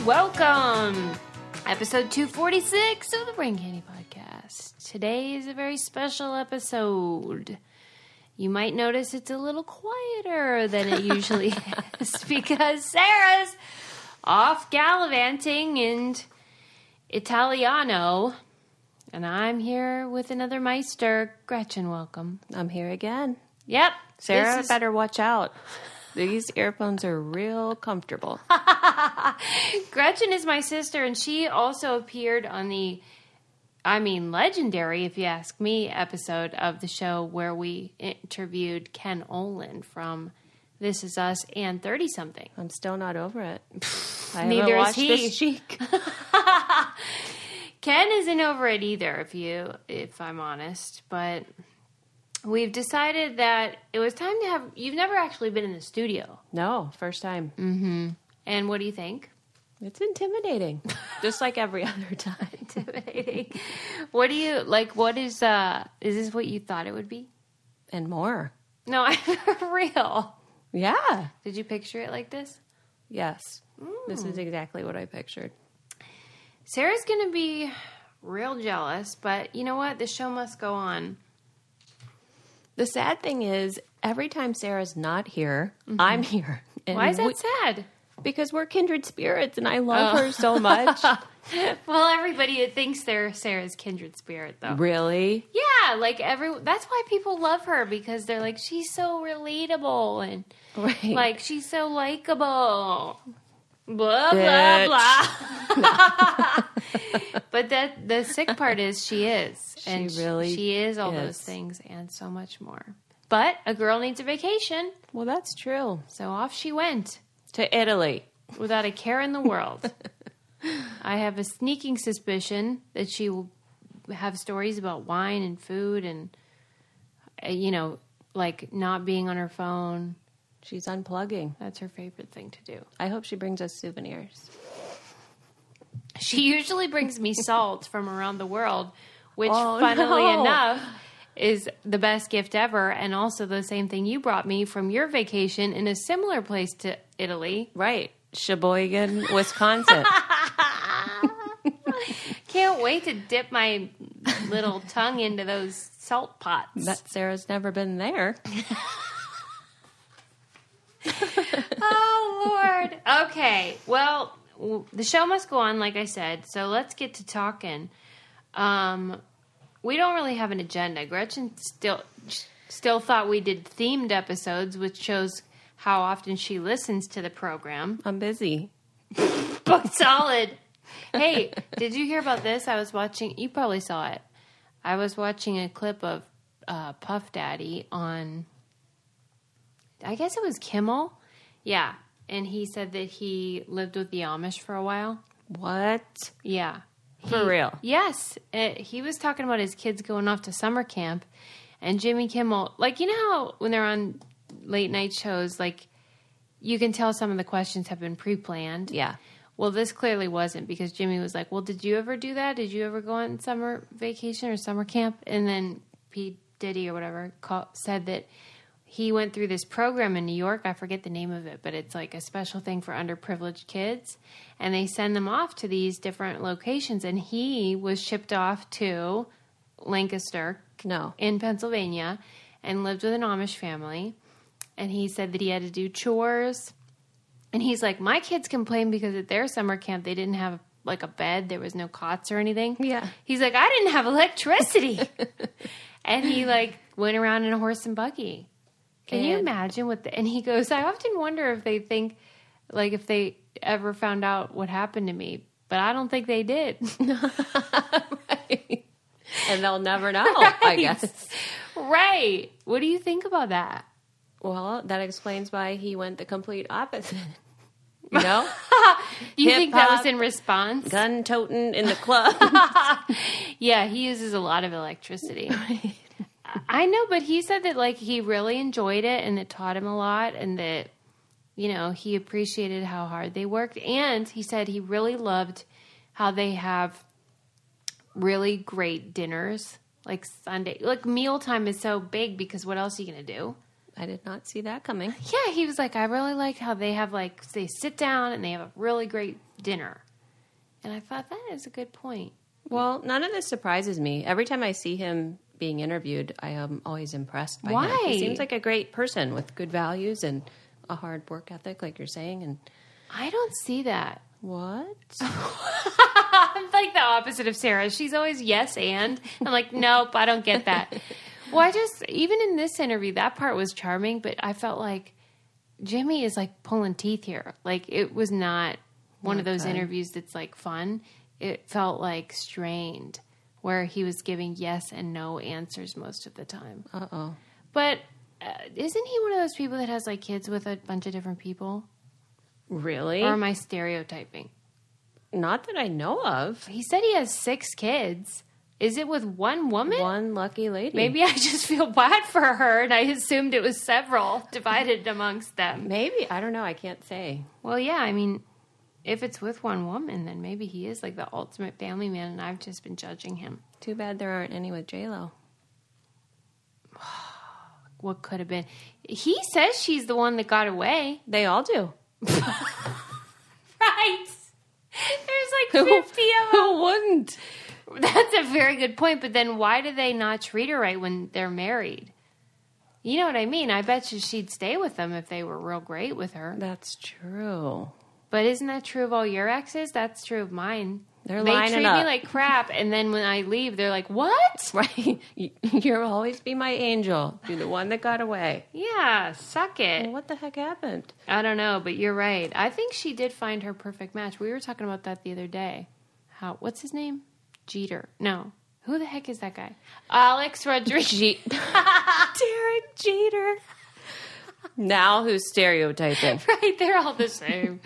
Welcome! Episode 246 of the Brain Candy Podcast. Today is a very special episode. You might notice it's a little quieter than it usually is because Sarah's off gallivanting in Italiano. And I'm here with another Meister. Gretchen, welcome. I'm here again. Yep. Sarah, better watch out. These earphones are real comfortable. Gretchen is my sister, and she also appeared on the, legendary, if you ask me, episode of the show where we interviewed Ken Olin from This Is Us and 30-something. I'm still not over it. I Neither haven't watched is he. this cheek. Ken isn't over it either, if I'm honest, but we've decided that it was time to have... You've never actually been in the studio. No, first time. Mm-hmm. And what do you think? It's intimidating, just like every other time. Intimidating. What do you... what is this what you thought it would be? And more. No, for real. Yeah. Did you picture it like this? Yes. This is exactly what I pictured. Sarah's going to be real jealous, but you know what? The show must go on. The sad thing is, every time Sarah's not here, I'm here. And why is that sad? Because we're kindred spirits, and I love her so much. Well, everybody thinks they're Sarah's kindred spirit, though. Really? Yeah, that's why people love her, because they're like, she's so relatable, and right. She's so likable. Blah, blah, blah. But the sick part is she is. And she is all those things and so much more. But a girl needs a vacation. Well, that's true. So off she went. To Italy. Without a care in the world. I have a sneaking suspicion that she will have stories about wine and food and, not being on her phone. She's unplugging. That's her favorite thing to do. I hope she brings us souvenirs. She usually brings me salt from around the world, which, funnily enough, is the best gift ever, and also the same thing you brought me from your vacation in a similar place to Italy. Right. Sheboygan, Wisconsin. Can't wait to dip my little tongue into those salt pots. Bet Sarah's never been there. Oh, Lord. Okay. Well, the show must go on, like I said, so let's get to talking. We don't really have an agenda. Gretchen still thought we did themed episodes, which shows how often she listens to the program. I'm busy. Book solid. Hey, did you hear about this? I was watching, you probably saw it. I was watching a clip of Puff Daddy on, I guess it was Kimmel. Yeah. And he said that he lived with the Amish for a while. What? Yeah. For real? Yes. He was talking about his kids going off to summer camp. And Jimmy Kimmel, you know how when they're on late night shows, you can tell some of the questions have been pre-planned? Yeah. Well, this clearly wasn't, because Jimmy was like, well, did you ever do that? Did you ever go on summer vacation or summer camp? And then P. Diddy or whatever said that he went through this program in New York. I forget the name of it, but it's a special thing for underprivileged kids. And they send them off to these different locations. And he was shipped off to Lancaster in Pennsylvania and lived with an Amish family. And he said that he had to do chores. And he's like, my kids complained because at their summer camp, they didn't have a bed. There was no cots or anything. Yeah. He's like, I didn't have electricity. And he went around in a horse and buggy. Can you imagine and he goes, I often wonder if they think, if they ever found out what happened to me, but I don't think they did. Right. And they'll never know, right. I guess. Right. What do you think about that? Well, that explains why he went the complete opposite. You know? Do you think that was in response? Gun toting in the club. Yeah, he uses a lot of electricity. Right. I know, but he said that he really enjoyed it and it taught him a lot, and that he appreciated how hard they worked, and he said he really loved how they have really great dinners Sunday. Mealtime is so big because what else are you going to do? I did not see that coming. Yeah, he was like, I really like how they have they sit down and they have a really great dinner. And I thought that is a good point. Well, none of this surprises me. Every time I see him being interviewed, I am always impressed by him. He seems like a great person with good values and a hard work ethic, like you're saying. And I don't see that. what? I'm like the opposite of Sarah. She's always yes and. I'm like, nope, I don't get that. Well, even in this interview, that part was charming, but I felt like Jimmy is like pulling teeth here. Like it was not one of those interviews that's like fun. It felt like strained, where he was giving yes and no answers most of the time. Uh-oh. But isn't he one of those people that has like kids with a bunch of different people? Really? Or am I stereotyping? Not that I know of. He said he has 6 kids. Is it with one woman? One lucky lady. Maybe I just feel bad for her, and I assumed it was several divided amongst them. Maybe. I don't know. I can't say. Well, yeah, I mean, if it's with one woman, then maybe he is like the ultimate family man, and I've just been judging him. Too bad there aren't any with J.Lo. What could have been? He says she's the one that got away. They all do. Right. There's like 50 of them. Who wouldn't? That's a very good point, but then why do they not treat her right when they're married? You know what I mean? I bet you she'd stay with them if they were real great with her. That's true. But isn't that true of all your exes? That's true of mine. They treat me like crap, and then when I leave, they're like, what? Right. You'll always be my angel. You're the one that got away. Yeah, suck it. Well, what the heck happened? I don't know, but you're right. I think she did find her perfect match. We were talking about that the other day. What's his name? Jeter. No. Who the heck is that guy? Alex Rodriguez. Derek Jeter. Now who's stereotyping? Right, they're all the same.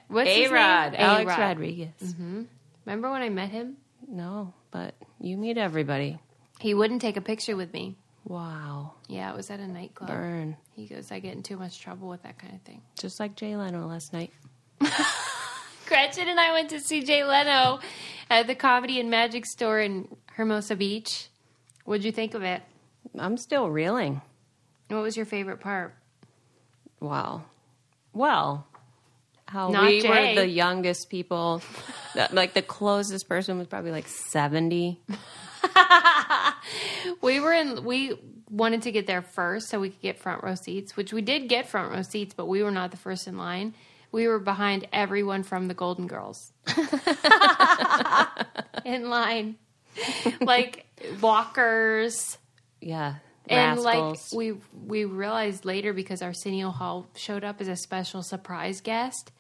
What's his A-Rod. name? Alex A-Rod. Rodriguez. Mm-hmm. Remember when I met him? No, but you meet everybody. He wouldn't take a picture with me. Wow. Yeah, it was at a nightclub. Burn. He goes, I get in too much trouble with that kind of thing. Just like J.Lo last night. Gretchen and I went to see J.Lo at the Comedy and Magic store in Hermosa Beach. What'd you think of it? I'm still reeling. What was your favorite part? Wow. Well, how Not we Jay. were the youngest people. Like the closest person was probably like 70. We wanted to get there first so we could get front row seats, which we did get front row seats, but we were not the first in line. We were behind everyone from the Golden Girls in line, like walkers. Yeah. And Rascals. like we realized later, because Arsenio Hall showed up as a special surprise guest,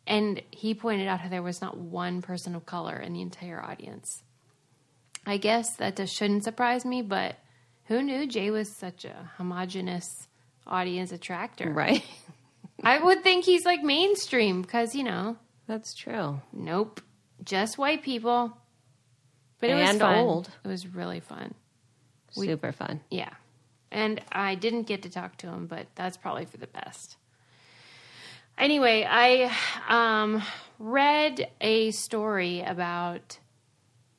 and he pointed out how there was not one person of color in the entire audience. I guess that just shouldn't surprise me, but who knew Jay was such a homogenous audience attractor? Right. I would think he's like mainstream because, That's true. nope, just white people. But it was And fun. old. It was really fun. Super fun. Yeah. And I didn't get to talk to him, but that's probably for the best. Anyway, I read a story about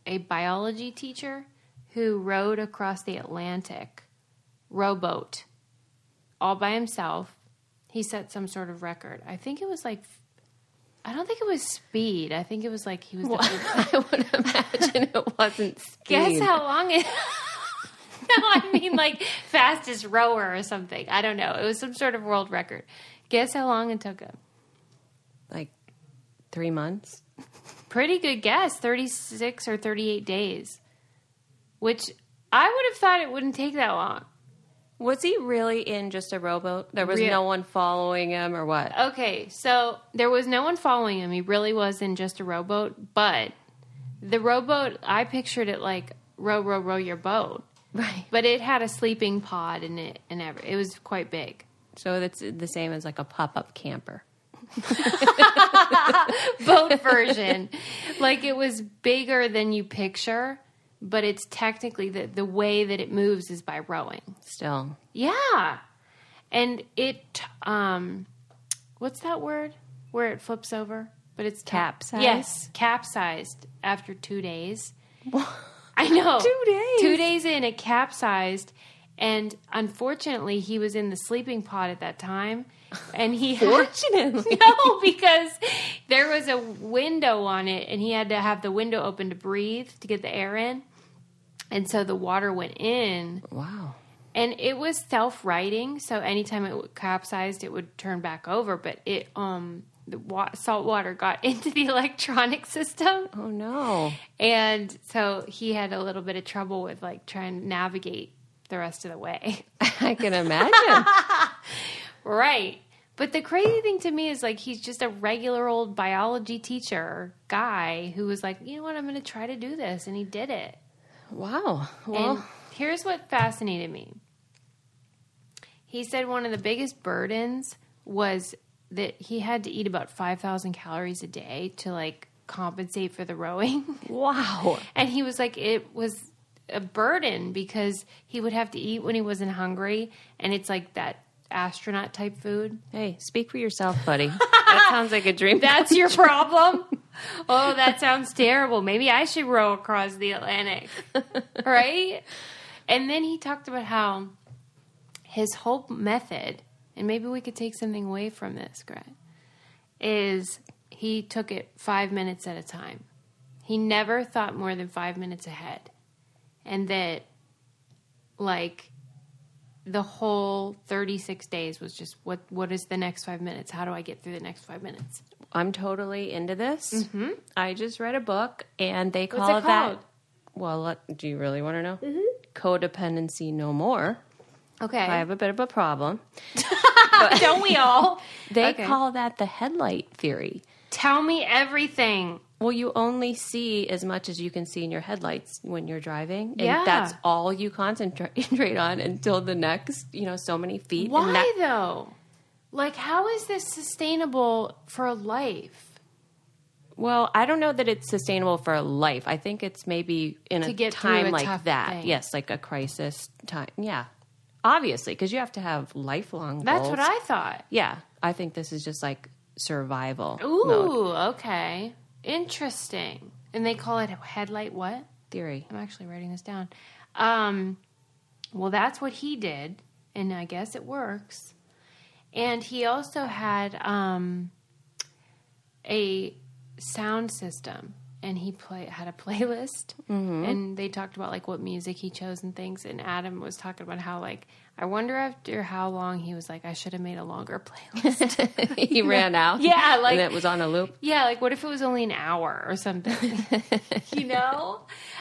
a biology teacher who rowed across the Atlantic, rowboat, all by himself. He set some sort of record. I think it was like, I don't think it was speed. I think it was like he was... I would imagine it wasn't speed. Guess how long it... No, I mean like fastest rower or something. I don't know. It was some sort of world record. Guess how long it took him? Like 3 months? Pretty good guess. 36 or 38 days. Which I would have thought it wouldn't take that long. Was he really in just a rowboat? There was no one following him or what? Okay, so there was no one following him. He really was in just a rowboat. But the rowboat, I pictured it like row, row, row your boat. Right. But it had a sleeping pod in it and it was quite big. So that's the same as like a pop-up camper. Boat version. Like it was bigger than you picture, but it's technically the way that it moves is by rowing. Still. Yeah. And it, what's that word? Where it flips over? But it's Capsized? Yes. Capsized after 2 days. I know. 2 days. 2 days in, it capsized. And unfortunately, he was in the sleeping pod at that time. And he Fortunately. No, because there was a window on it, and he had to have the window open to breathe, to get the air in. And so the water went in. Wow. And it was self-righting, so anytime it capsized, it would turn back over. But it, salt water got into the electronic system. Oh, no. And so he had a little bit of trouble with, like, trying to navigate the rest of the way. I can imagine. Right. But the crazy thing to me is, like, he's just a regular old biology teacher guy who was like, you know what, I'm going to try to do this. And he did it. Wow. Well, and here's what fascinated me. He said one of the biggest burdens was that he had to eat about 5,000 calories a day to, like, compensate for the rowing. Wow. And he was like, it was a burden because he would have to eat when he wasn't hungry. And it's like that astronaut type food. Hey, speak for yourself, buddy. That sounds like a dream. That's your problem? Oh, that sounds terrible. Maybe I should row across the Atlantic. Right? And then he talked about how his whole method, and maybe we could take something away from this, Greg, is he took it 5 minutes at a time. He never thought more than 5 minutes ahead. And that, like, the whole 36 days was just, what is the next 5 minutes? How do I get through the next 5 minutes? I'm totally into this. Mm-hmm. I just read a book, and they call What's it that... called? Well, do you really want to know? Mm-hmm. Codependency No More. Okay. I have a bit of a problem. Don't we all? They call that the headlight theory. Tell me everything. Well, you only see as much as you can see in your headlights when you're driving. And Yeah. that's all you concentrate on until the next, so many feet. Why, and though? Like, how is this sustainable for life? Well, I don't know that it's sustainable for life. I think it's maybe in To a get through time a like tough that. thing. Yes, like a crisis time. Yeah. Obviously, because you have to have lifelong That's goals. what I thought. Yeah. I think this is just like survival Ooh, mode okay. Interesting. And they call it headlight what? theory. I'm actually writing this down. Well, that's what he did, and I guess it works. And he also had a sound system, and he had a playlist, and they talked about, like, what music he chose and things, and Adam was talking about how, like, I wonder after how long he was like, I should have made a longer playlist. He ran out. Yeah, like... And it was on a loop. Yeah, like, what if it was only an hour or something?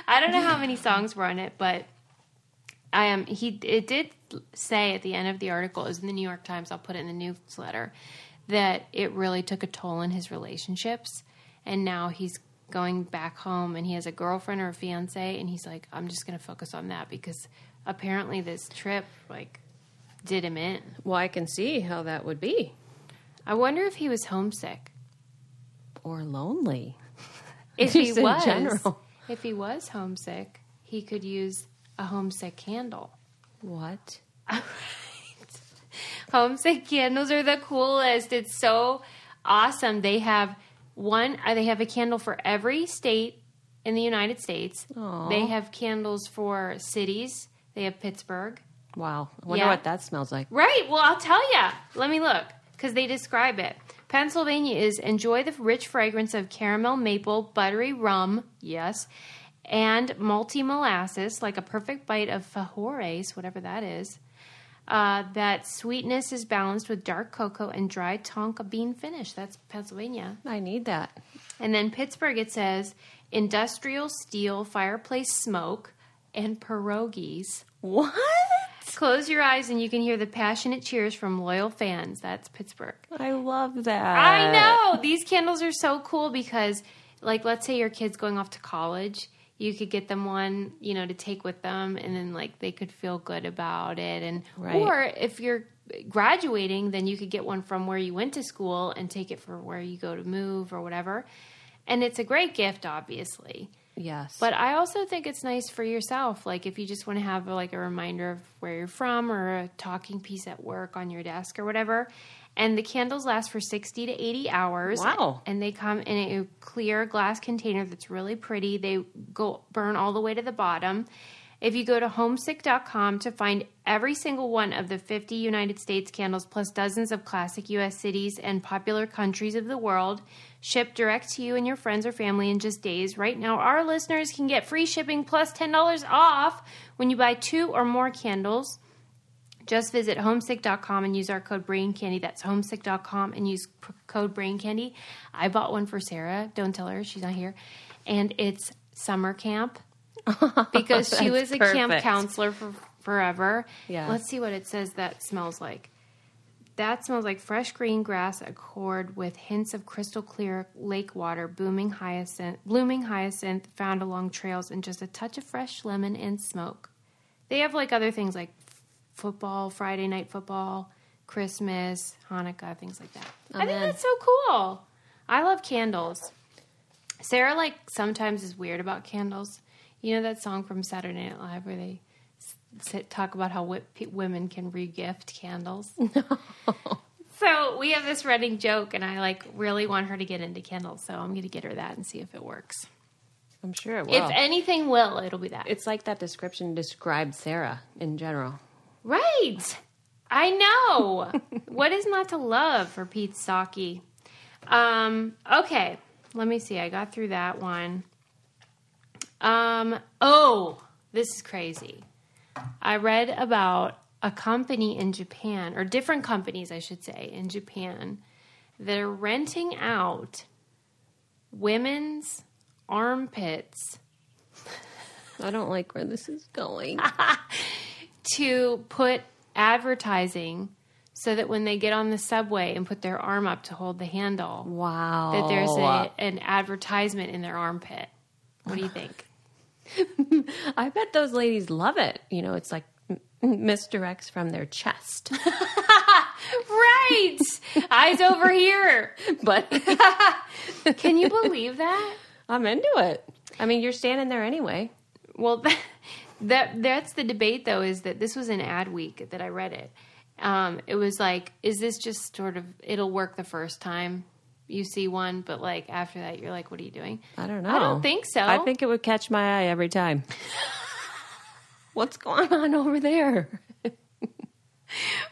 I don't know how many songs were on it, but it did say at the end of the article, it was in the New York Times, I'll put it in the newsletter, that it really took a toll in his relationships, and now he's going back home, and he has a girlfriend or a fiance, and he's like, I'm just going to focus on that, because apparently this trip, like, did him in. Well, I can see how that would be. I wonder if he was homesick. Or lonely. If Just he in was, general. if he was homesick, he could use a homesick candle. What? Homesick candles are the coolest. It's so awesome. They have a candle for every state in the United States. Aww. They have candles for cities. They have Pittsburgh. Wow. I wonder Yeah. what that smells like. Right. Well, I'll tell you. Let me look, because they describe it. Pennsylvania is enjoy the rich fragrance of caramel, maple, buttery rum, yes, and malty molasses, like a perfect bite of fajores, whatever that is. That sweetness is balanced with dark cocoa and dry tonka bean finish. That's Pennsylvania. I need that. And then Pittsburgh, it says industrial steel, fireplace smoke, and pierogies. What? Close your eyes and you can hear the passionate cheers from loyal fans. That's Pittsburgh. I love that. I know. These candles are so cool because, like, let's say your kid's going off to college. You could get them one, to take with them, and then, like, they could feel good about it. And Right. Or if you're graduating, then you could get one from where you went to school and take it for where you go to move or whatever. And it's a great gift, obviously. Yes. But I also think it's nice for yourself. Like, if you just want to have, like, a reminder of where you're from or a talking piece at work on your desk or whatever. And the candles last for 60 to 80 hours. Wow. And they come in a clear glass container that's really pretty. They burn all the way to the bottom. If you go to homesick.com to find every single one of the 50 United States candles plus dozens of classic U.S. cities and popular countries of the world shipped direct to you and your friends or family in just days, right now our listeners can get free shipping plus $10 off when you buy 2 or more candles. Just visit homesick.com and use our code BRAINCANDY. That's homesick.com and use code BRAINCANDY. I bought one for Sarah. Don't tell her. She's not here. And it's summer camp. Because she was a camp counselor for forever. Yeah. Let's see what it says that smells like. That smells like fresh green grass accord with hints of crystal clear lake water, blooming hyacinth found along trails, and just a touch of fresh lemon and smoke. They have like other things like football, Friday night football, Christmas, Hanukkah, things like that. I think that's so cool. I love candles. Sarah like sometimes is weird about candles. You know that song from Saturday Night Live where they talk about how women can re-gift candles? No. So we have this running joke, and I like really want her to get into candles, so I'm going to get her that and see if it works. I'm sure it will. If anything will, it'll be that. It's like that description describes Sarah in general. Right. I know. What is not to love for Pete's Saki? Okay. Let me see. I got through that one. This is crazy. I read about a company in Japan, or different companies, I should say, in Japan, that are renting out women's armpits. I don't like where this is going. To put advertising so that when they get on the subway and put their arm up to hold the handle, wow, that there's an advertisement in their armpit. What do you think? I bet those ladies love it. You know, it's like misdirects from their chest. Right. Eyes over here. But can you believe that? I'm into it. I mean, you're standing there anyway. Well, that's the debate, though, is that this was an ad week that I read it. It was like, is this just sort of, it'll work the first time you see one, but like after that, you're like, what are you doing? I don't know. I don't think so. I think it would catch my eye every time. What's going on over there?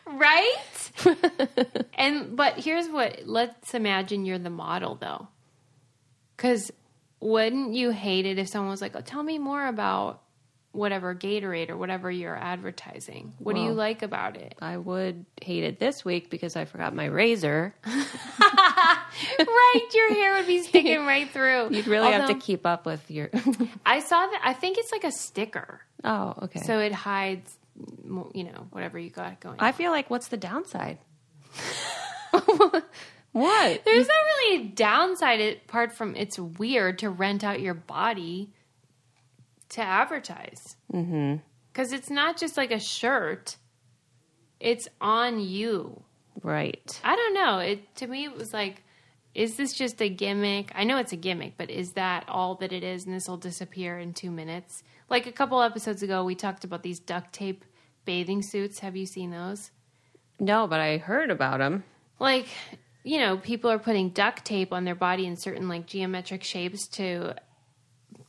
Right? But here's let's imagine you're the model, though. Because wouldn't you hate it if someone was like, oh, tell me more about whatever Gatorade or whatever you're advertising? What do you like about it? I would hate it this week because I forgot my razor. Right, your hair would be sticking right through. You'd really have to keep up with your... I saw that. I think it's like a sticker. Oh, okay. So it hides, whatever you got going. I feel like, what's the downside? What? There's not really a downside apart from it's weird to rent out your body to advertise. Mm-hmm. Because it's not just like a shirt. It's on you. Right. I don't know. To me, it was like, is this just a gimmick? I know it's a gimmick, but is that all that it is? And this will disappear in 2 minutes. Like a couple episodes ago, we talked about these duct tape bathing suits. Have you seen those? No, but I heard about them. Like, people are putting duct tape on their body in certain like geometric shapes to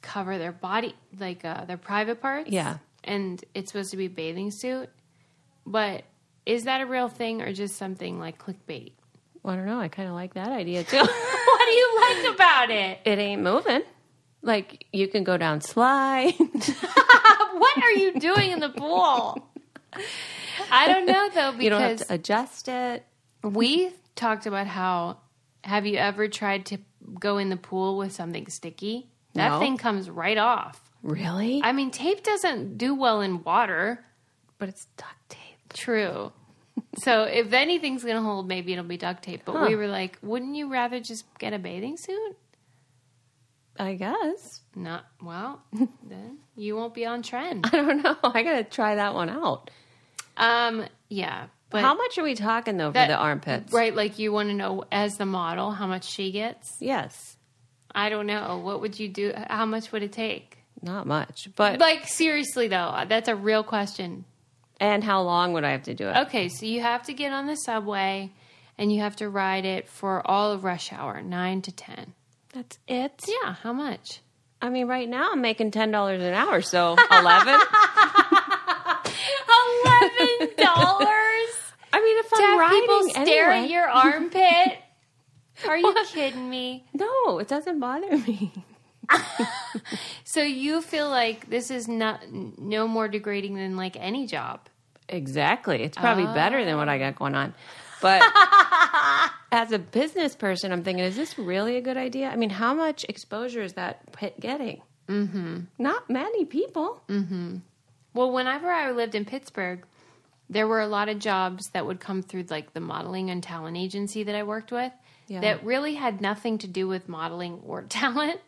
cover their body, like their private parts. Yeah. And it's supposed to be a bathing suit. But is that a real thing or just something like clickbait? Well, I don't know. I kind of like that idea too. What do you like about it? It ain't moving. Like, you can go down slide. What are you doing in the pool? I don't know, though, because... You don't have to adjust it. We talked about how... Have you ever tried to go in the pool with something sticky? That thing comes right off. Really? I mean, tape doesn't do well in water. But it's duct tape. True. So if anything's going to hold, maybe it'll be duct tape. But we were like, wouldn't you rather just get a bathing suit? I guess. Not well. Then you won't be on trend. I don't know. I gotta try that one out. Yeah. But how much are we talking though for the armpits? Right, like you want to know as the model how much she gets? Yes. I don't know. What would you do? How much would it take? Not much, but like seriously though, that's a real question. And how long would I have to do it? Okay, so you have to get on the subway and you have to ride it for all of rush hour, 9 to 10. That's it? Yeah, how much? I mean, right now I'm making $10 an hour, so 11. I mean, if to I'm have riding people stare anyway. at your armpit? Are you kidding me? No, it doesn't bother me. So you feel like this is no more degrading than like any job? Exactly. It's probably better than what I got going on. But as a business person, I'm thinking, is this really a good idea? I mean, how much exposure is that pit getting? Mm-hmm. Not many people. Mm-hmm. Well, whenever I lived in Pittsburgh, there were a lot of jobs that would come through like the modeling and talent agency that I worked with that really had nothing to do with modeling or talent.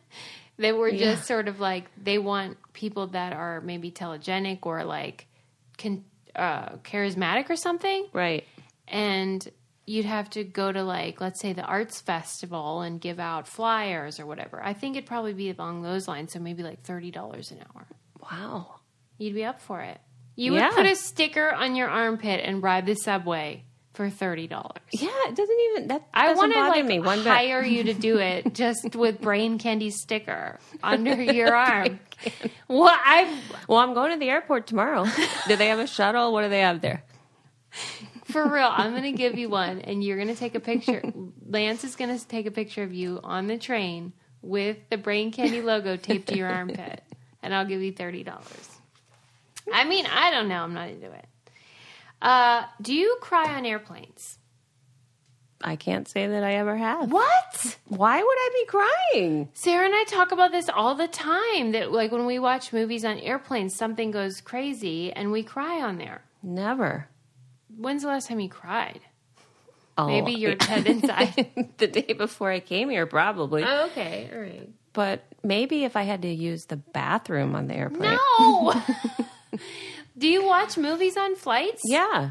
They were just sort of like, they want people that are maybe telegenic or like charismatic or something. Right. And you'd have to go to like, let's say the arts festival and give out flyers or whatever. I think it'd probably be along those lines. So maybe like $30 an hour. Wow. You'd be up for it. You would put a sticker on your armpit and ride the subway for $30. Yeah, it doesn't even, that I doesn't want to bother like me one bit. hire you to do it just with brain candy sticker under your arm. Well, I'm going to the airport tomorrow. Do they have a shuttle? What do they have there? For real, I'm going to give you one, and you're going to take a picture. Lance is going to take a picture of you on the train with the brain candy logo taped to your armpit, and I'll give you $30. I mean, I don't know. I'm not into it. Do you cry on airplanes? I can't say that I ever have. What? Why would I be crying? Sarah and I talk about this all the time, that like when we watch movies on airplanes, something goes crazy, and we cry on there. Never. When's the last time you cried? Oh, Maybe your head inside. The day before I came here, probably. Oh, okay, all right. But maybe if I had to use the bathroom on the airplane. No! Do you watch movies on flights? Yeah.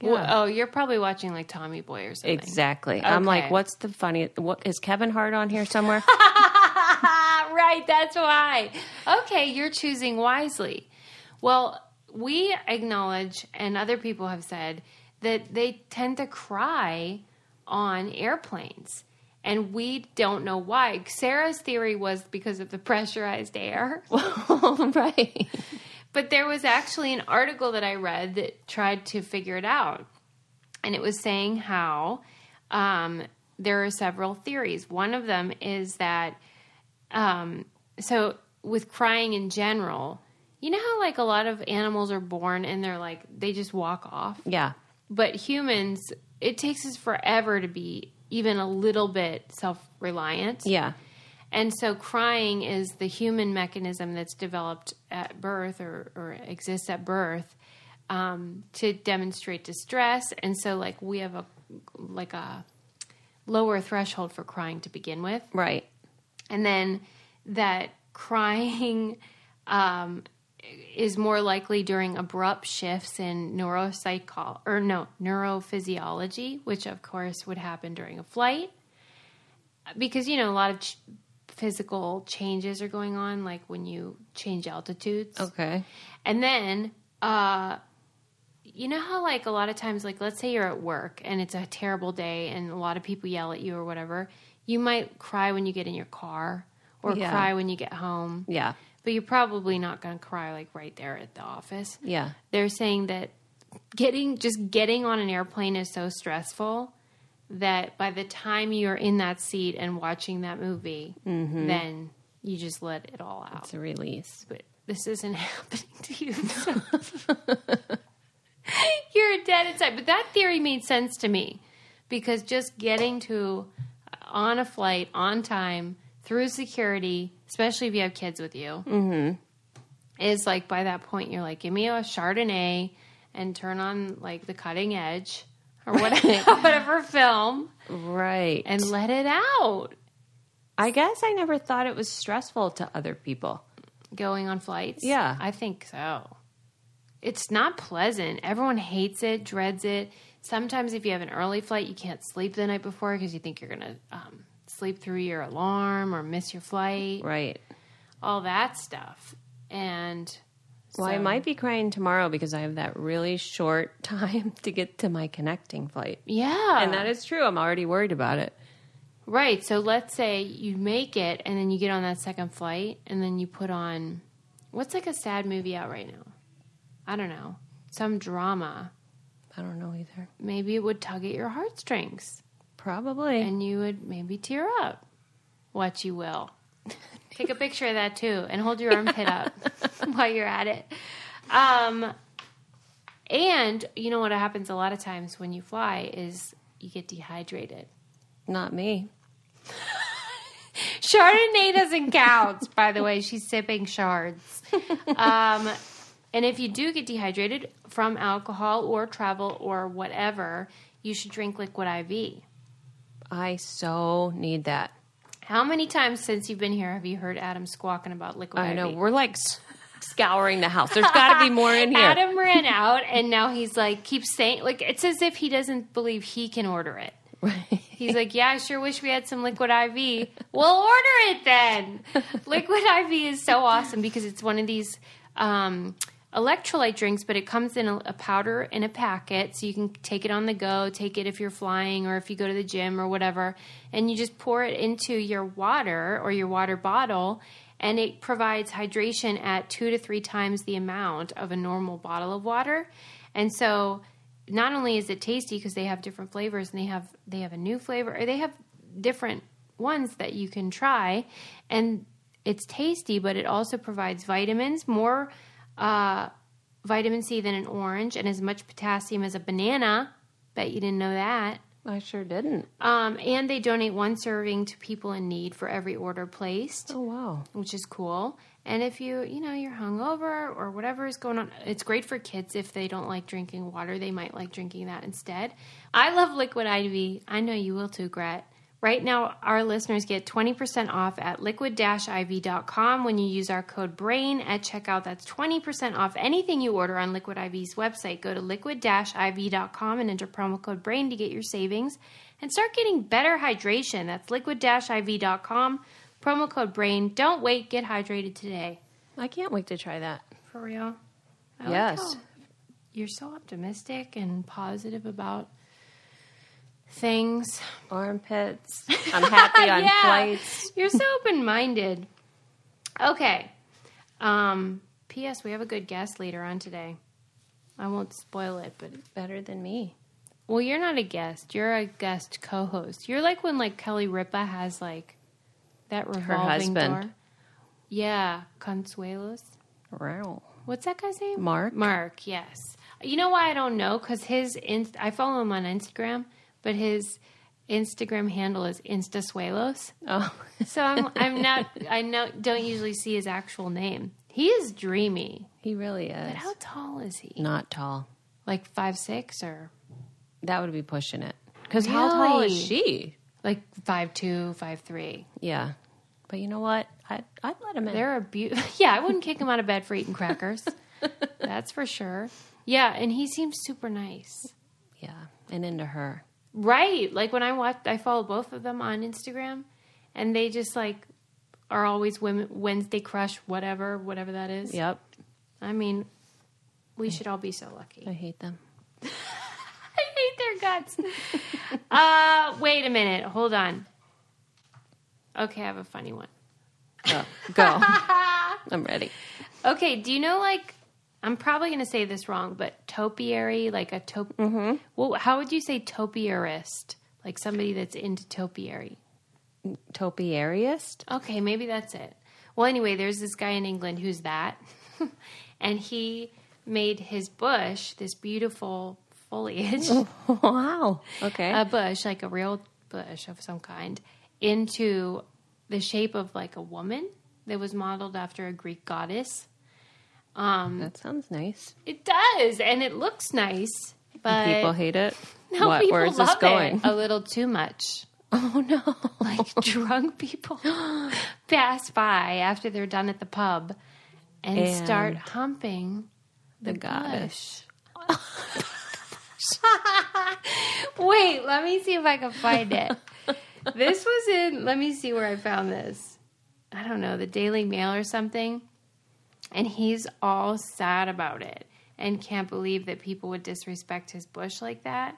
Well, you're probably watching like Tommy Boy or something. Exactly. Okay. I'm like, what's the funny? What is Kevin Hart on here somewhere? Right, that's why. Okay, you're choosing wisely. Well, we acknowledge, and other people have said, that they tend to cry on airplanes. And we don't know why. Sarah's theory was because of the pressurized air. Right. But there was actually an article that I read that tried to figure it out. And it was saying how there are several theories. One of them is that, so with crying in general, you know how like a lot of animals are born and they're like, they just walk off? Yeah. But humans, it takes us forever to be even a little bit self-reliant. Yeah. And so crying is the human mechanism that's developed at birth or exists at birth to demonstrate distress. And so like we have a lower threshold for crying to begin with. Right. And then that crying is more likely during abrupt shifts in neurophysiology, which of course would happen during a flight. Because, you know, a lot of physical changes are going on, like when you change altitudes. Okay. And then, you know how like a lot of times, like let's say you're at work and it's a terrible day and a lot of people yell at you or whatever. You might cry when you get in your car or cry when you get home. Yeah. But you're probably not going to cry like right there at the office. Yeah. They're saying that getting on an airplane is so stressful that by the time you're in that seat and watching that movie, then you just let it all out. It's a release. But this isn't happening to you. So. You're dead inside. But that theory made sense to me because just getting on a flight on time through security, especially if you have kids with you, is like by that point you're like, give me a Chardonnay and turn on like the Cutting Edge or whatever film. Right. And let it out. I guess I never thought it was stressful to other people. Going on flights? Yeah. I think so. It's not pleasant. Everyone hates it, dreads it. Sometimes if you have an early flight, you can't sleep the night before because you think you're going to sleep through your alarm or miss your flight. Right. All that stuff. And well, I might be crying tomorrow because I have that really short time to get to my connecting flight. Yeah. And that is true. I'm already worried about it. Right. So let's say you make it and then you get on that second flight and then you put on, what's like a sad movie out right now? I don't know. some drama. I don't know either. Maybe it would tug at your heartstrings. Probably. And you would maybe tear up. What you will. Take a picture of that too and hold your armpit up while you're at it. And you know what happens a lot of times when you fly is you get dehydrated. Not me. Chardonnay doesn't count, by the way. She's sipping shards. And if you do get dehydrated from alcohol or travel or whatever, you should drink liquid IV. I so need that. How many times since you've been here have you heard Adam squawking about liquid IV? I know. We're like scouring the house. There's got to be more in here. Adam ran out, and now he's like, keeps saying, like, it's as if he doesn't believe he can order it. Right. He's like, yeah, I sure wish we had some liquid IV. We'll order it then. Liquid IV is so awesome because it's one of these electrolyte drinks, but it comes in a powder in a packet, so you can take it on the go, take it if you're flying or if you go to the gym or whatever, and you just pour it into your water or your water bottle, and it provides hydration at 2 to 3 times the amount of a normal bottle of water. And so not only is it tasty because they have different flavors, and they have a new flavor, or they have different ones that you can try, and it's tasty, but it also provides vitamins, more vitamin C than an orange, and as much potassium as a banana. Bet you didn't know that. I sure didn't. And they donate 1 serving to people in need for every order placed. Oh, wow. Which is cool. And if you're hungover or whatever is going on, it's great for kids. If they don't like drinking water, they might like drinking that instead. I love liquid IV. I know you will too, Gret. Right now, our listeners get 20% off at liquid-iv.com when you use our code BRAIN at checkout. That's 20% off anything you order on Liquid IV's website. Go to liquid-iv.com and enter promo code BRAIN to get your savings and start getting better hydration. That's liquid-iv.com, promo code BRAIN. Don't wait. Get hydrated today. I can't wait to try that. For real? Yes. Like you're so optimistic and positive about things. Armpits. I'm happy on flights. You're so open-minded. Okay. P.S. We have a good guest later on today. I won't spoil it, but It's better than me. well, you're not a guest. You're a guest co-host. You're like when like Kelly Ripa has like that revolving door. Yeah, Consuelos. Wow. What's that guy's name? Mark. Mark, yes. You know why I don't know? Because I follow him on Instagram, but his Instagram handle is Instasuelos. Oh. So don't usually see his actual name. He is dreamy. He really is. But how tall is he? Not tall. Like 5'6" or That would be pushing it. Because how tall is she? like 5'2", 5'3". Yeah. But you know what? I'd let him in. They're a yeah, I wouldn't kick him out of bed for eating crackers. That's for sure. Yeah, and he seems super nice. Yeah, and into her. Right. Like when I follow both of them on Instagram, and they just like are always women, Wednesday crush, whatever that is. Yep. I mean, we should all be so lucky. I hate them. I hate their guts. Wait a minute. Hold on. Okay, I have a funny one. Go. I'm ready. Okay, do you know, like, I'm probably going to say this wrong, but topiary, like a Mm-hmm. Well, how would you say topiarist? Like somebody that's into topiary. Topiaryist? Okay, maybe that's it. Well, anyway, there's this guy in England who's that. And he made his bush, this beautiful foliage. Wow. Okay. A bush, like a real bush of some kind, into the shape of like a woman that was modeled after a Greek goddess. That sounds nice. It does, and it looks nice, but People hate it? no, What? people Where is love this going? it a little too much. Oh, no. Like drunk people pass by after they're done at the pub and start humping the goddess. bush. Wait, let me see if I can find it. This was let me see where I found this. I don't know, the Daily Mail or something. And he's all sad about it and can't believe that people would disrespect his bush like that.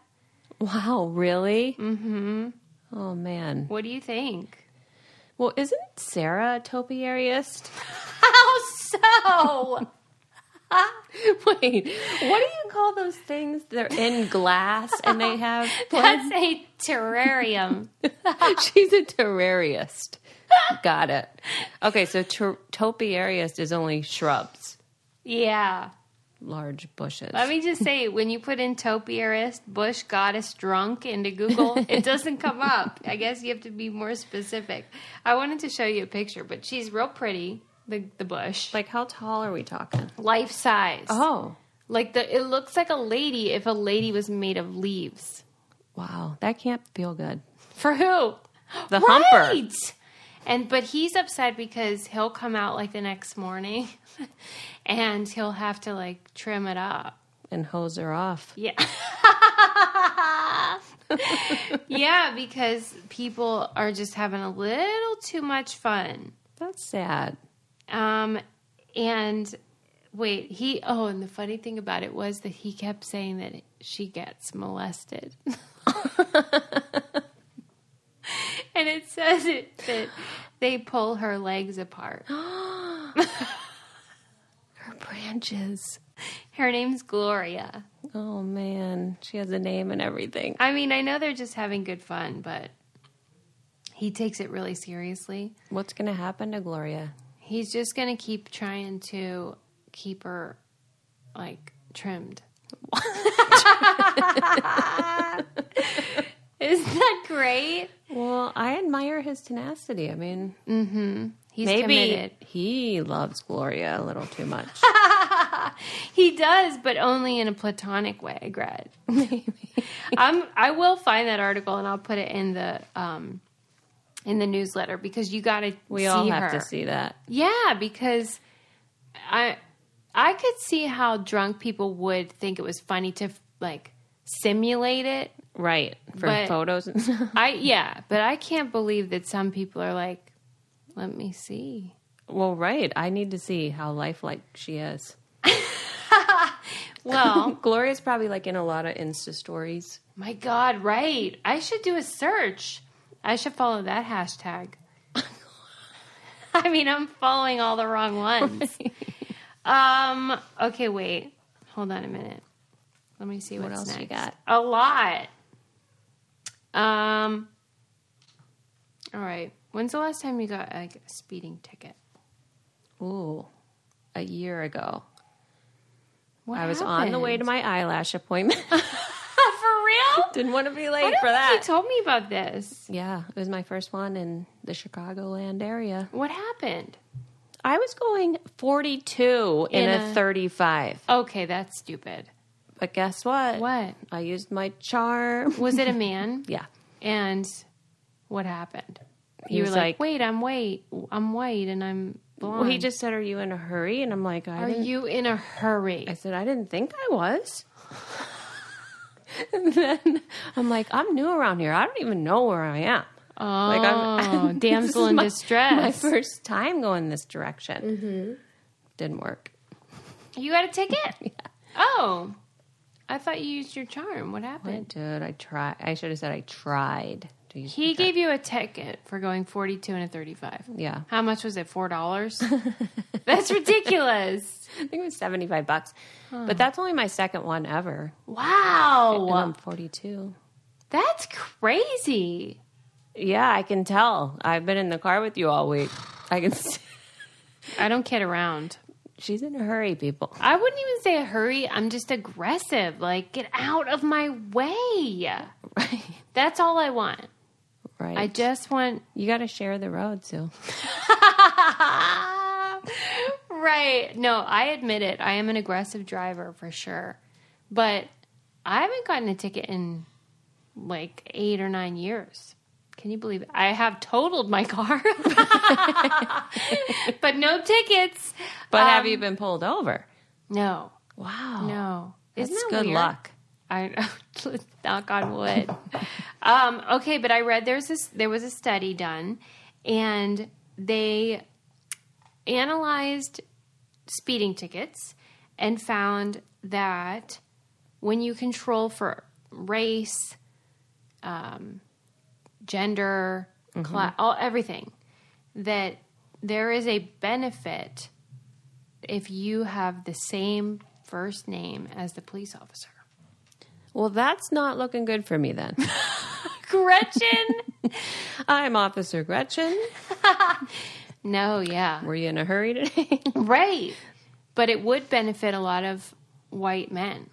Wow, really? Mm-hmm. Oh, man. What do you think? Well, isn't Sarah a topiaryist? How so? Wait, what do you call those things? They're in glass and they have... That's a terrarium. She's a terrarist. Got it. Okay, so topiarist is only shrubs. Yeah. Large bushes. Let me just say, when you put in topiarist, bush goddess drunk into Google, it doesn't come up. I guess you have to be more specific. I wanted to show you a picture, but she's real pretty, the bush. Like, how tall are we talking? Life size. Oh. Like, it looks like a lady if a lady was made of leaves. Wow, that can't feel good. For who? The humper. But he's upset because he'll come out like the next morning and he'll have to like trim it up. And hose her off. Yeah. Yeah, because people are just having a little too much fun. That's sad. And wait, and the funny thing about it was that he kept saying that she gets molested. And it says that they pull her legs apart. Her branches. Her name's Gloria. Oh, man. She has a name and everything. I mean, I know they're just having good fun, but he takes it really seriously. What's going to happen to Gloria? He's just going to keep trying to keep her, like, trimmed. Isn't that great? Well, I admire his tenacity. I mean, He's maybe committed. He loves Gloria a little too much. He does, but only in a platonic way, Greg. Maybe. I will find that article and I'll put it in the newsletter because you got to see her. We all have to see that. Yeah, because I could see how drunk people would think it was funny to like simulate it. Right. For photos and stuff. But I can't believe that some people are like, let me see. Well, right. I need to see how lifelike she is. Well, Gloria's probably like in a lot of Insta stories. My God, right. I should do a search. I should follow that hashtag. I mean, I'm following all the wrong ones. Okay, wait. Hold on a minute. Let me see what's else next. you got. A lot. All right. When's the last time you got like a speeding ticket? Ooh, a year ago. What I was on the way to my eyelash appointment. For real? Didn't want to be late I don't for think that. you told me about this. Yeah, it was my first one in the Chicagoland area. What happened? I was going 42 in a 35. Okay, that's stupid. But guess what? What? I used my charm. Was it a man? Yeah. And what happened? He You was were like, like, wait, I'm white and I'm blonde. Well, he just said, "Are you in a hurry?" And I'm like, Are you in a hurry? I said, "I didn't think I was." And then I'm like, "I'm new around here. I don't even know where I am." Oh, Like I'm damsel in distress. My first time going this direction. Mm-hmm. Didn't work. You got a ticket? Yeah. Oh, I thought you used your charm. What happened? Dude, I tried. I should have said I tried to use. He gave you a ticket for going 42 and a 35. Yeah. How much was it? $4? That's ridiculous. I think it was $75. But that's only my second one ever. Wow. And I'm 42. That's crazy. Yeah, I can tell. I've been in the car with you all week. I can see. I don't kid around. She's in a hurry, people. I wouldn't even say a hurry. I'm just aggressive. Like, get out of my way. Right. That's all I want. Right. I just want... You got to share the road, Sue. Right. No, I admit it. I am an aggressive driver for sure. But I haven't gotten a ticket in like 8 or 9 years. Can you believe it? I have totaled my car. But no tickets. But have you been pulled over? No. Wow. No. That's Isn't that good weird? luck. I knock on wood. Okay, but I read there was a study done, and they analyzed speeding tickets and found that when you control for race, gender, class, everything, that there is a benefit if you have the same first name as the police officer. Well, that's not looking good for me then. Gretchen? I'm Officer Gretchen. No, yeah. Were you in a hurry today? Right. But it would benefit a lot of white men.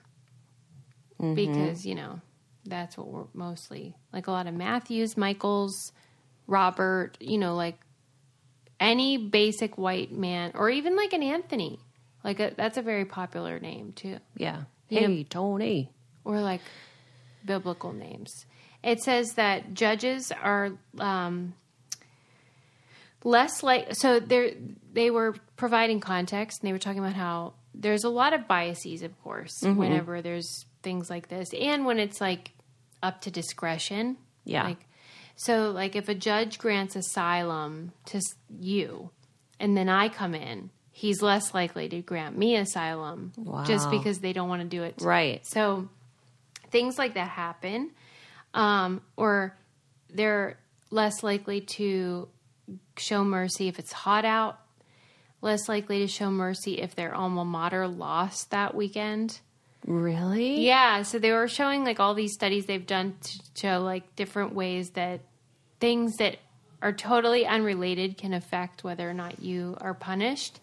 Because, you know, that's what we're mostly, like a lot of Matthews, Michaels, Robert, you know, like any basic white man, or even like an Anthony. Like that's a very popular name too. Yeah. You Hey, know, Tony. or like biblical names. It says that judges are less like, so they were providing context, and they were talking about how there's a lot of biases, of course, whenever there's things like this, and when it's like up to discretion. Yeah. Like, so like if a judge grants asylum to you, and then I come in, he's less likely to grant me asylum just because they don't want to do it. Right. So things like that happen, or they're less likely to show mercy if it's hot out, less likely to show mercy if their alma mater lost that weekend. Really? Yeah, so they were showing like all these studies they've done to show like different ways that things that are totally unrelated can affect whether or not you are punished,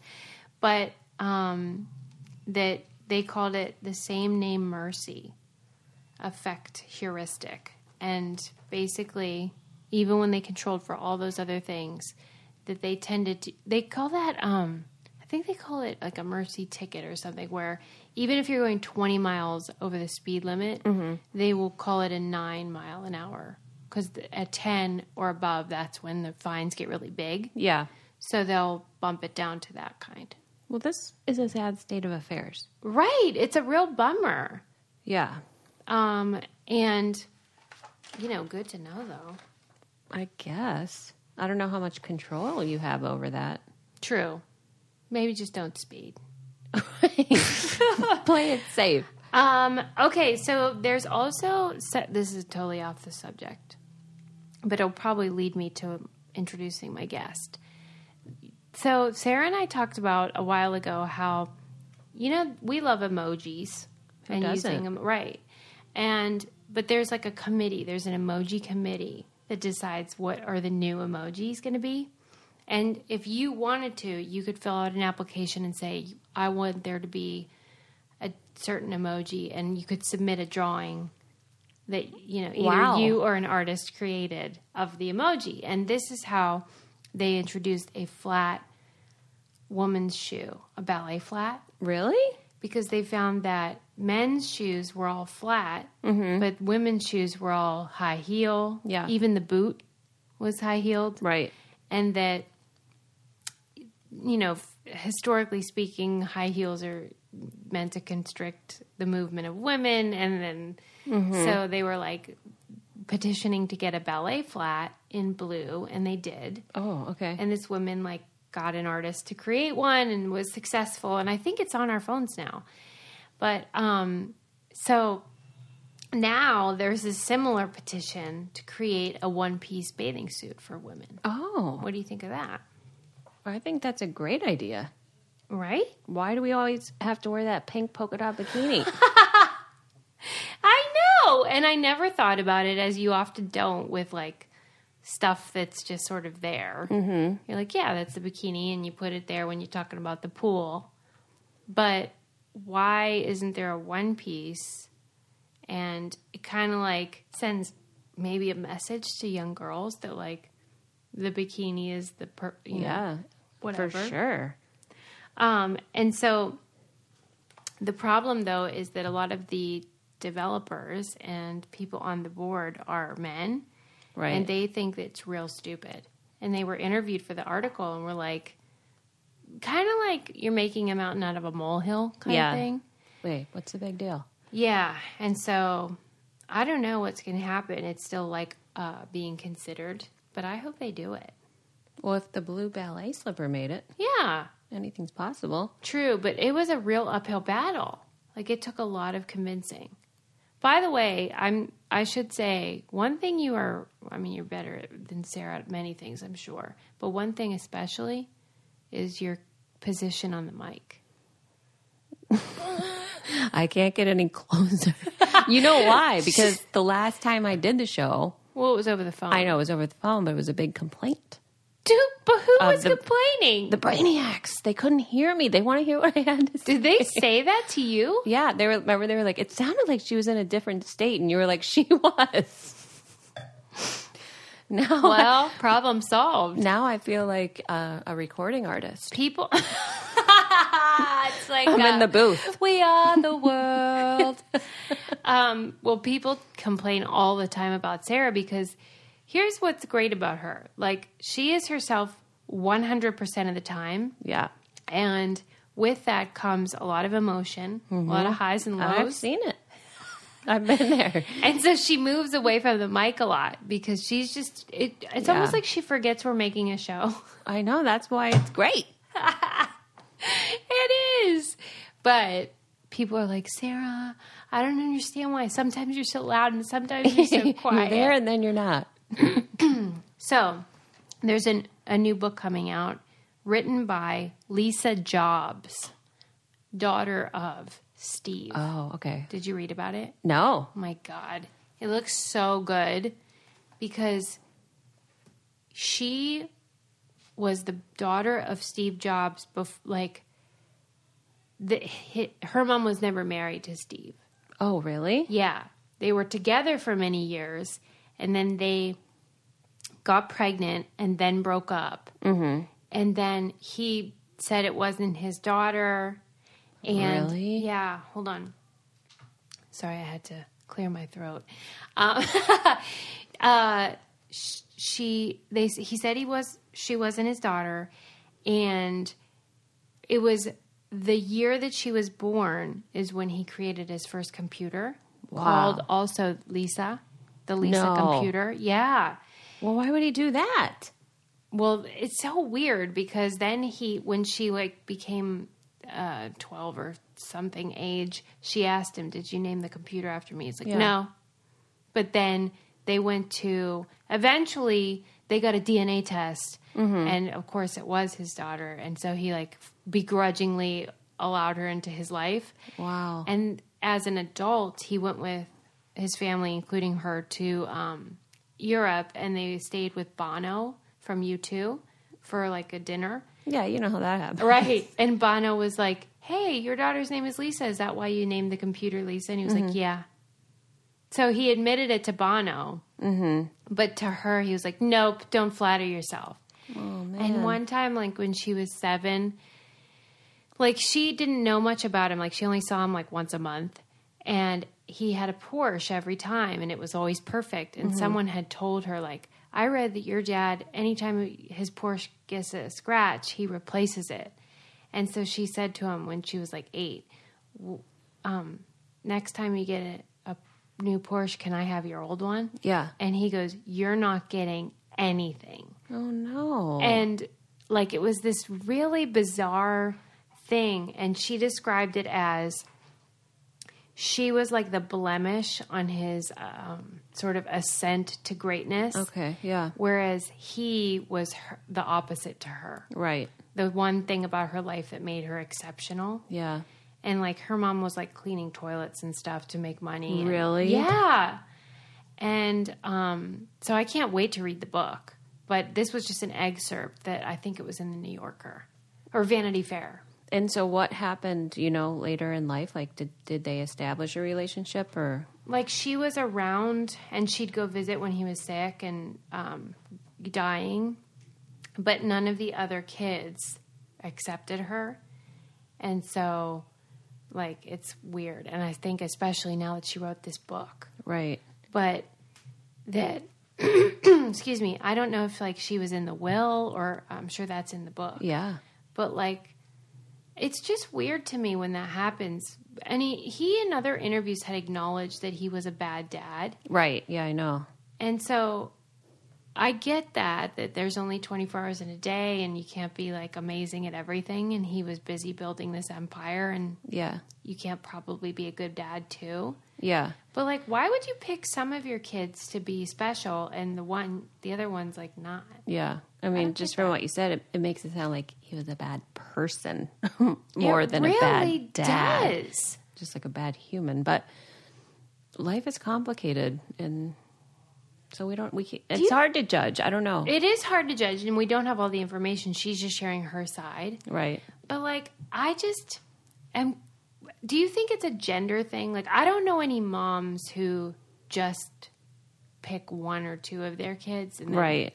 but that they called it the same name mercy effect heuristic. And basically, even when they controlled for all those other things, that they tended to, they call that, I think they call it like a mercy ticket or something, where even if you're going 20 miles over the speed limit, they will call it a 9 mile an hour. Because at 10 or above, that's when the fines get really big. Yeah. So they'll bump it down to that kind. Well, this is a sad state of affairs. Right. It's a real bummer. Yeah. And, you know, good to know, though. I guess. I don't know how much control you have over that. True. Maybe just don't speed. Play it safe. Okay, so there's also, this is totally off the subject, but it'll probably lead me to introducing my guest. So Sarah and I talked about a while ago how, you know, we love emojis. Who and doesn't? using them, right. But there's like a committee, there's an emoji committee that decides what are the new emojis going to be. And if you wanted to, you could fill out an application and say, I want there to be a certain emoji, and you could submit a drawing that, you know, either you or an artist created of the emoji. And this is how they introduced a flat woman's shoe, a ballet flat. Really? Because they found that men's shoes were all flat, but women's shoes were all high heel. Yeah. Even the boot was high heeled. Right. And that, you know, historically speaking, high heels are meant to constrict the movement of women. And then, so they were like petitioning to get a ballet flat in blue, and they did. Oh, okay. And this woman like got an artist to create one and was successful. And I think it's on our phones now. But, so now there's a similar petition to create a one-piece bathing suit for women. Oh. What do you think of that? I think that's a great idea. Right? Why do we always have to wear that pink polka dot bikini? I know! And I never thought about it, as you often don't, with like stuff that's just sort of there. Mm-hmm. You're like, yeah, that's the bikini, and you put it there when you're talking about the pool. But why isn't there a one piece? And it kind of like sends maybe a message to young girls that like the bikini is the you know, whatever. For sure. And so the problem though is that a lot of the developers and people on the board are men, Right. and they think that it's real stupid. And they were interviewed for the article and were like, kind of like you're making a mountain out of a molehill kind of thing. Wait, what's the big deal? Yeah. And so I don't know what's going to happen. It's still like being considered, but I hope they do it. Well, if the blue ballet slipper made it, Yeah. anything's possible. True, but it was a real uphill battle. Like it took a lot of convincing. By the way, I should say one thing you're better than Sarah at many things, I'm sure. But one thing especially is you're position on the mic? I can't get any closer. You know why? Because the last time I did the show... Well, it was over the phone. I know it was over the phone, but it was a big complaint. Dude, but who was complaining? The Brainiacs. They couldn't hear me. They want to hear what I had to say. Did they say that to you? Yeah. They were like, it sounded like she was in a different state. And you were like, she was. Now, problem solved. Now I feel like a recording artist. People... It's like I'm in the booth. We are the world. Well, people complain all the time about Sarah because here's what's great about her. Like, she is herself 100% of the time. Yeah. And with that comes a lot of emotion, a lot of highs and lows. I've seen it. I've been there. And so she moves away from the mic a lot because she's just, it's almost like she forgets we're making a show. I know. That's why it's great. It is. But people are like, Sarah, I don't understand why sometimes you're so loud and sometimes you're so quiet. You're there and then you're not. So there's a new book coming out written by Lisa Jobs, daughter of Steve. Oh, okay. Did you read about it? No. Oh my God. It looks so good because she was the daughter of Steve Jobs. Her mom was never married to Steve. Oh, really? Yeah. They were together for many years, and then they got pregnant and then broke up. Mm-hmm. And then he said it wasn't his daughter. And really? Yeah. Hold on. Sorry, I had to clear my throat. He said she wasn't his daughter, and it was the year that she was born is when he created his first computer called also Lisa, the Lisa computer. Yeah. Well, why would he do that? Well, it's so weird because then when she became 12 or something age, she asked him, "Did you name the computer after me?" He's like, "No." But then they eventually they got a DNA test, and of course it was his daughter, and so he begrudgingly allowed her into his life. Wow. And as an adult, he went with his family, including her, to Europe, and they stayed with Bono from U2 for a dinner. Yeah, you know how that happened. Right. And Bono was like, "Hey, your daughter's name is Lisa. Is that why you named the computer Lisa?" And he was like, "Yeah." So he admitted it to Bono. Mm-hmm. But to her, he was like, "Nope, don't flatter yourself." Oh, man. And one time, when she was 7, she didn't know much about him. She only saw him once a month. And he had a Porsche every time, and it was always perfect. And someone had told her, "I read that your dad, anytime his Porsche gets a scratch, he replaces it." And so she said to him when she was 8, "Next time you get a new Porsche, can I have your old one?" Yeah. And he goes, "You're not getting anything." Oh, no. And it was this really bizarre thing. And she described it as she was the blemish on his sort of ascent to greatness. Okay, yeah. Whereas he was the opposite to her. Right. The one thing about her life that made her exceptional. Yeah. And her mom was cleaning toilets and stuff to make money. Really? Yeah. And so I can't wait to read the book. But this was just an excerpt that I think it was in the New Yorker or Vanity Fair. And so what happened, later in life? Did they establish a relationship or? She was around and she'd go visit when he was sick and dying. But none of the other kids accepted her. And so, it's weird. And I think especially now that she wrote this book. Right. But that, excuse me, I don't know if, she was in the will or I'm sure that's in the book. Yeah. But, it's just weird to me when that happens. And he in other interviews had acknowledged that he was a bad dad. Right. Yeah, I know. And so I get that there's only 24 hours in a day and you can't be like amazing at everything. And he was busy building this empire and you can't probably be a good dad too. Yeah. But like, why would you pick some of your kids to be special and the other one's like not? Yeah. I mean, just from what you said, it makes it sound like he was a bad person more than a bad dad. Does. Just like a bad human. But life is complicated, and so it's hard to judge. I don't know. It is hard to judge, and we don't have all the information. She's just sharing her side. Right. But like, I just am. Do you think it's a gender thing? Like, I don't know any moms who just pick one or two of their kids. And then, right.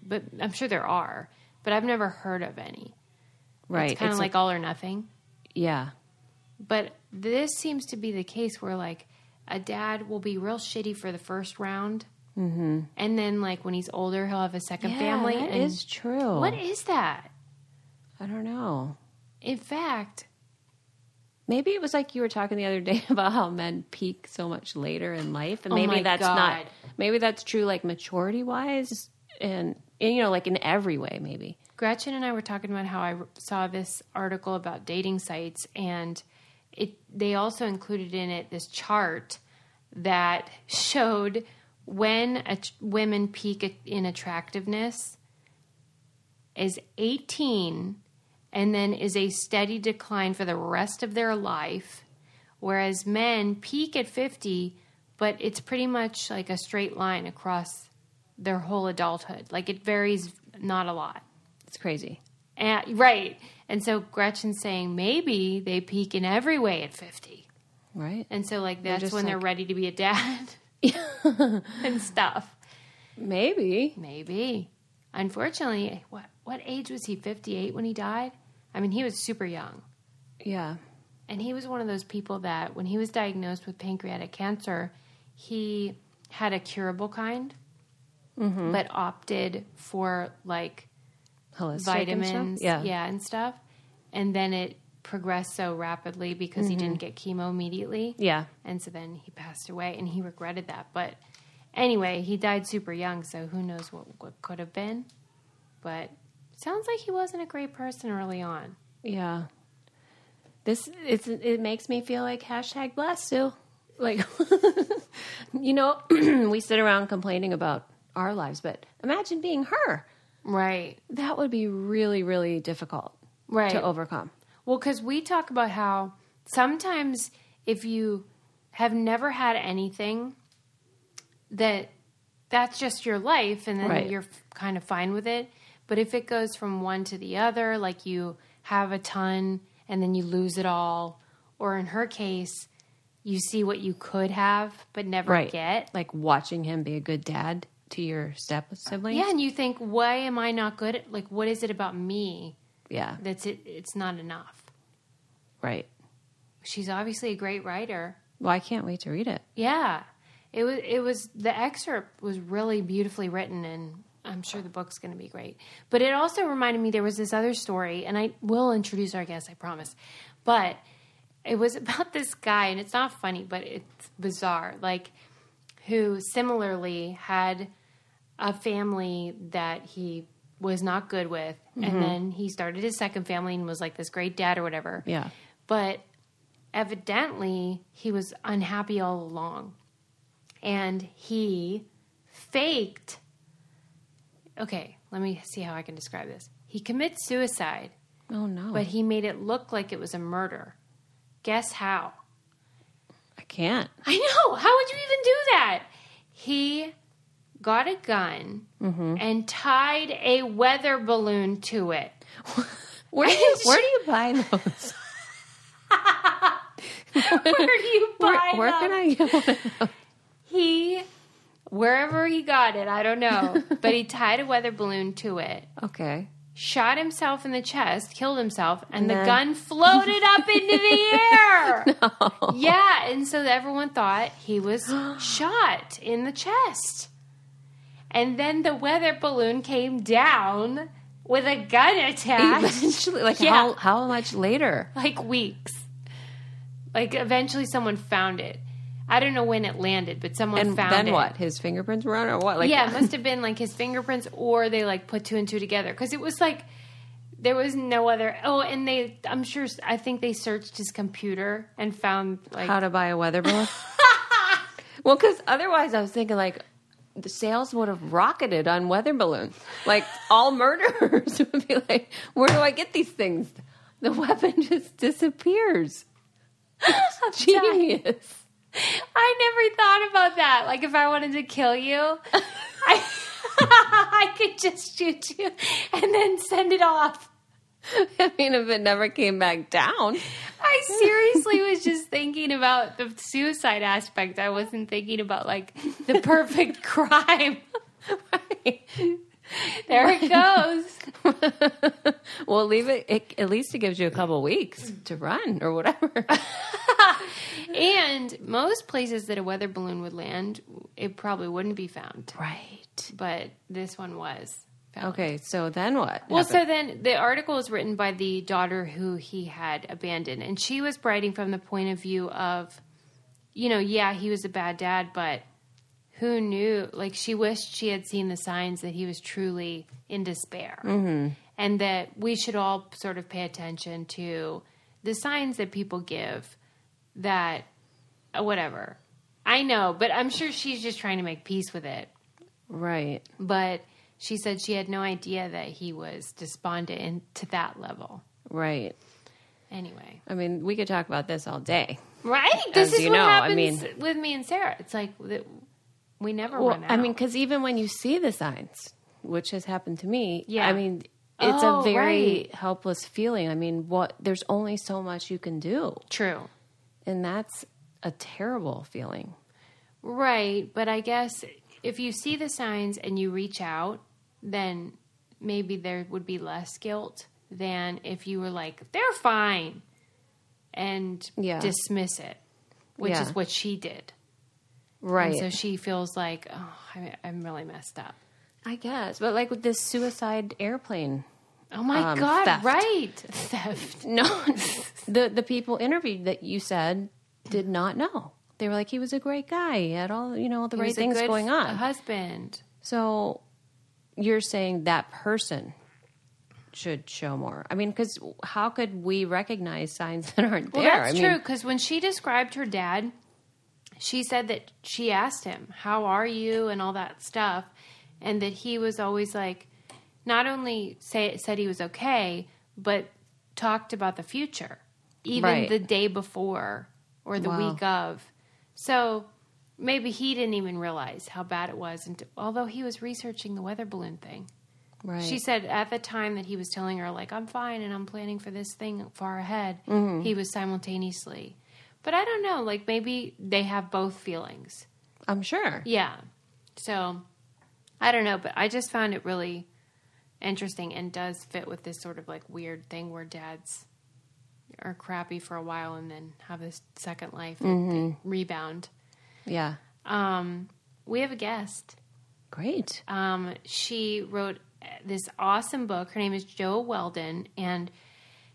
But I'm sure there are. But I've never heard of any. Right. It's kind of like all or nothing. Yeah. But this seems to be the case where, like, a dad will be real shitty for the first round. Mm-hmm. And then, like, when he's older, he'll have a second family. That is true. What is that? I don't know. In fact... Maybe it was like you were talking the other day about how men peak so much later in life. And maybe maybe that's true, like, maturity-wise. And, you know, like, in every way, maybe. Gretchen and I were talking about how I saw this article about dating sites, and they also included in it this chart that showed when women peak in attractiveness is 18, and then is a steady decline for the rest of their life, whereas men peak at 50, but it's pretty much like a straight line across their whole adulthood. Like, it varies not a lot. It's crazy. Right. And so Gretchen's saying maybe they peak in every way at 50. Right. And so, like, that's when they're ready to be a dad and stuff. Maybe. Unfortunately, what age was he? 58 when he died? I mean, he was super young. Yeah. And he was one of those people that when he was diagnosed with pancreatic cancer, he had a curable kind, but opted for, like, holistic vitamins, and stuff? and stuff. And then it progressed so rapidly because he didn't get chemo immediately. Yeah. And so then he passed away, and he regretted that. But anyway, he died super young, so who knows what could have been. But it sounds like he wasn't a great person early on. Yeah. It makes me feel like #blessed, Sue. Like, you know, we sit around complaining about our lives, but imagine being her. Right. That would be really, really difficult to overcome. Well, because we talk about how sometimes if you have never had anything, that's just your life, and then you're kind of fine with it. But if it goes from one to the other, like you have a ton and then you lose it all, or in her case, you see what you could have but never get. Like watching him be a good dad to your step siblings. Yeah, and you think, why am I not good at, like, what is it about me? Yeah. It's not enough. Right. She's obviously a great writer. Well, I can't wait to read it. Yeah. It was the excerpt was really beautifully written, and I'm sure the book's going to be great. But it also reminded me there was this other story, and I will introduce our guest, I promise. But it was about this guy, and it's not funny, but it's bizarre, like, who similarly had a family that he was not good with, and then he started his second family and was like this great dad or whatever. Yeah. But evidently, he was unhappy all along. And he faked... Okay, let me see how I can describe this. He commits suicide. Oh, no. But he made it look like it was a murder. Guess how? I can't. I know. How would you even do that? He got a gun and tied a weather balloon to it. Where do you buy those? Where do you buy Where can I get one of those? Wherever he got it, I don't know. But he tied a weather balloon to it. Okay. Shot himself in the chest, killed himself, and the gun floated up into the air. No. Yeah, and so everyone thought he was shot in the chest. And then the weather balloon came down with a gun attached. Eventually, like how much later? Like weeks. Like eventually someone found it. I don't know when it landed, but someone And found then it. what? His fingerprints were on or what? Like, Yeah, it must have been like his fingerprints, or they like put two and two together. Because it was like, there was no other. Oh, and I think they searched his computer and found like. How to buy a weather balloon? Well, because otherwise I was thinking like the sales would have rocketed on weather balloons. Like all murderers would be like, where do I get these things? The weapon just disappears. It's genius. I never thought about that. Like if I wanted to kill you, I could just shoot you and then send it off. I mean, if it never came back down. I seriously was just thinking about the suicide aspect. I wasn't thinking about like the perfect crime. Right. There it goes. Well, leave it. At least it gives you a couple weeks to run or whatever. And most places that a weather balloon would land, it probably wouldn't be found. Right. But this one was found. Okay, so then what? Well, happened? so then the article was written by the daughter who he had abandoned. And she was writing from the point of view of, yeah, he was a bad dad, but who knew? Like, she wished she had seen the signs that he was truly in despair. Mm-hmm. And that we should all sort of pay attention to the signs that people give that, whatever. I know, but I'm sure she's just trying to make peace with it. Right. But she said she had no idea that he was despondent to that level. Right. Anyway. I mean, we could talk about this all day. Right? This As is you what know, happens with me and Sarah. It's like we never run out. I mean, because even when you see the signs, which has happened to me, Yeah. I mean, it's a very right. helpless feeling. I mean, there's only so much you can do. True. And that's a terrible feeling. Right. But I guess if you see the signs and you reach out, then maybe there would be less guilt than if you were like, they're fine, and dismiss it, which is what she did. Right. And so she feels like, I'm really messed up. I guess. But like with this suicide airplane. Oh my God, theft. Right. Theft. No, the people interviewed that you said did not know. They were like, he was a great guy. He had all, all the right things going on. A husband. So you're saying that person should show more. I mean, because how could we recognize signs that aren't there? Well, that's true, because when she described her dad, she said that she asked him, how are you, and all that stuff, and that he was always like, not only said he was okay, but talked about the future, even the day before or the week of. So maybe he didn't even realize how bad it was, although he was researching the weather balloon thing. Right. She said at the time that he was telling her, like, I'm fine and I'm planning for this thing far ahead, he was simultaneously. But I don't know, like maybe they have both feelings. I'm sure. Yeah. So I don't know, but I just found it really interesting and does fit with this sort of like weird thing where dads are crappy for a while and then have this second life and they rebound. Yeah. We have a guest. Great. She wrote this awesome book. Her name is Jo Weldon, and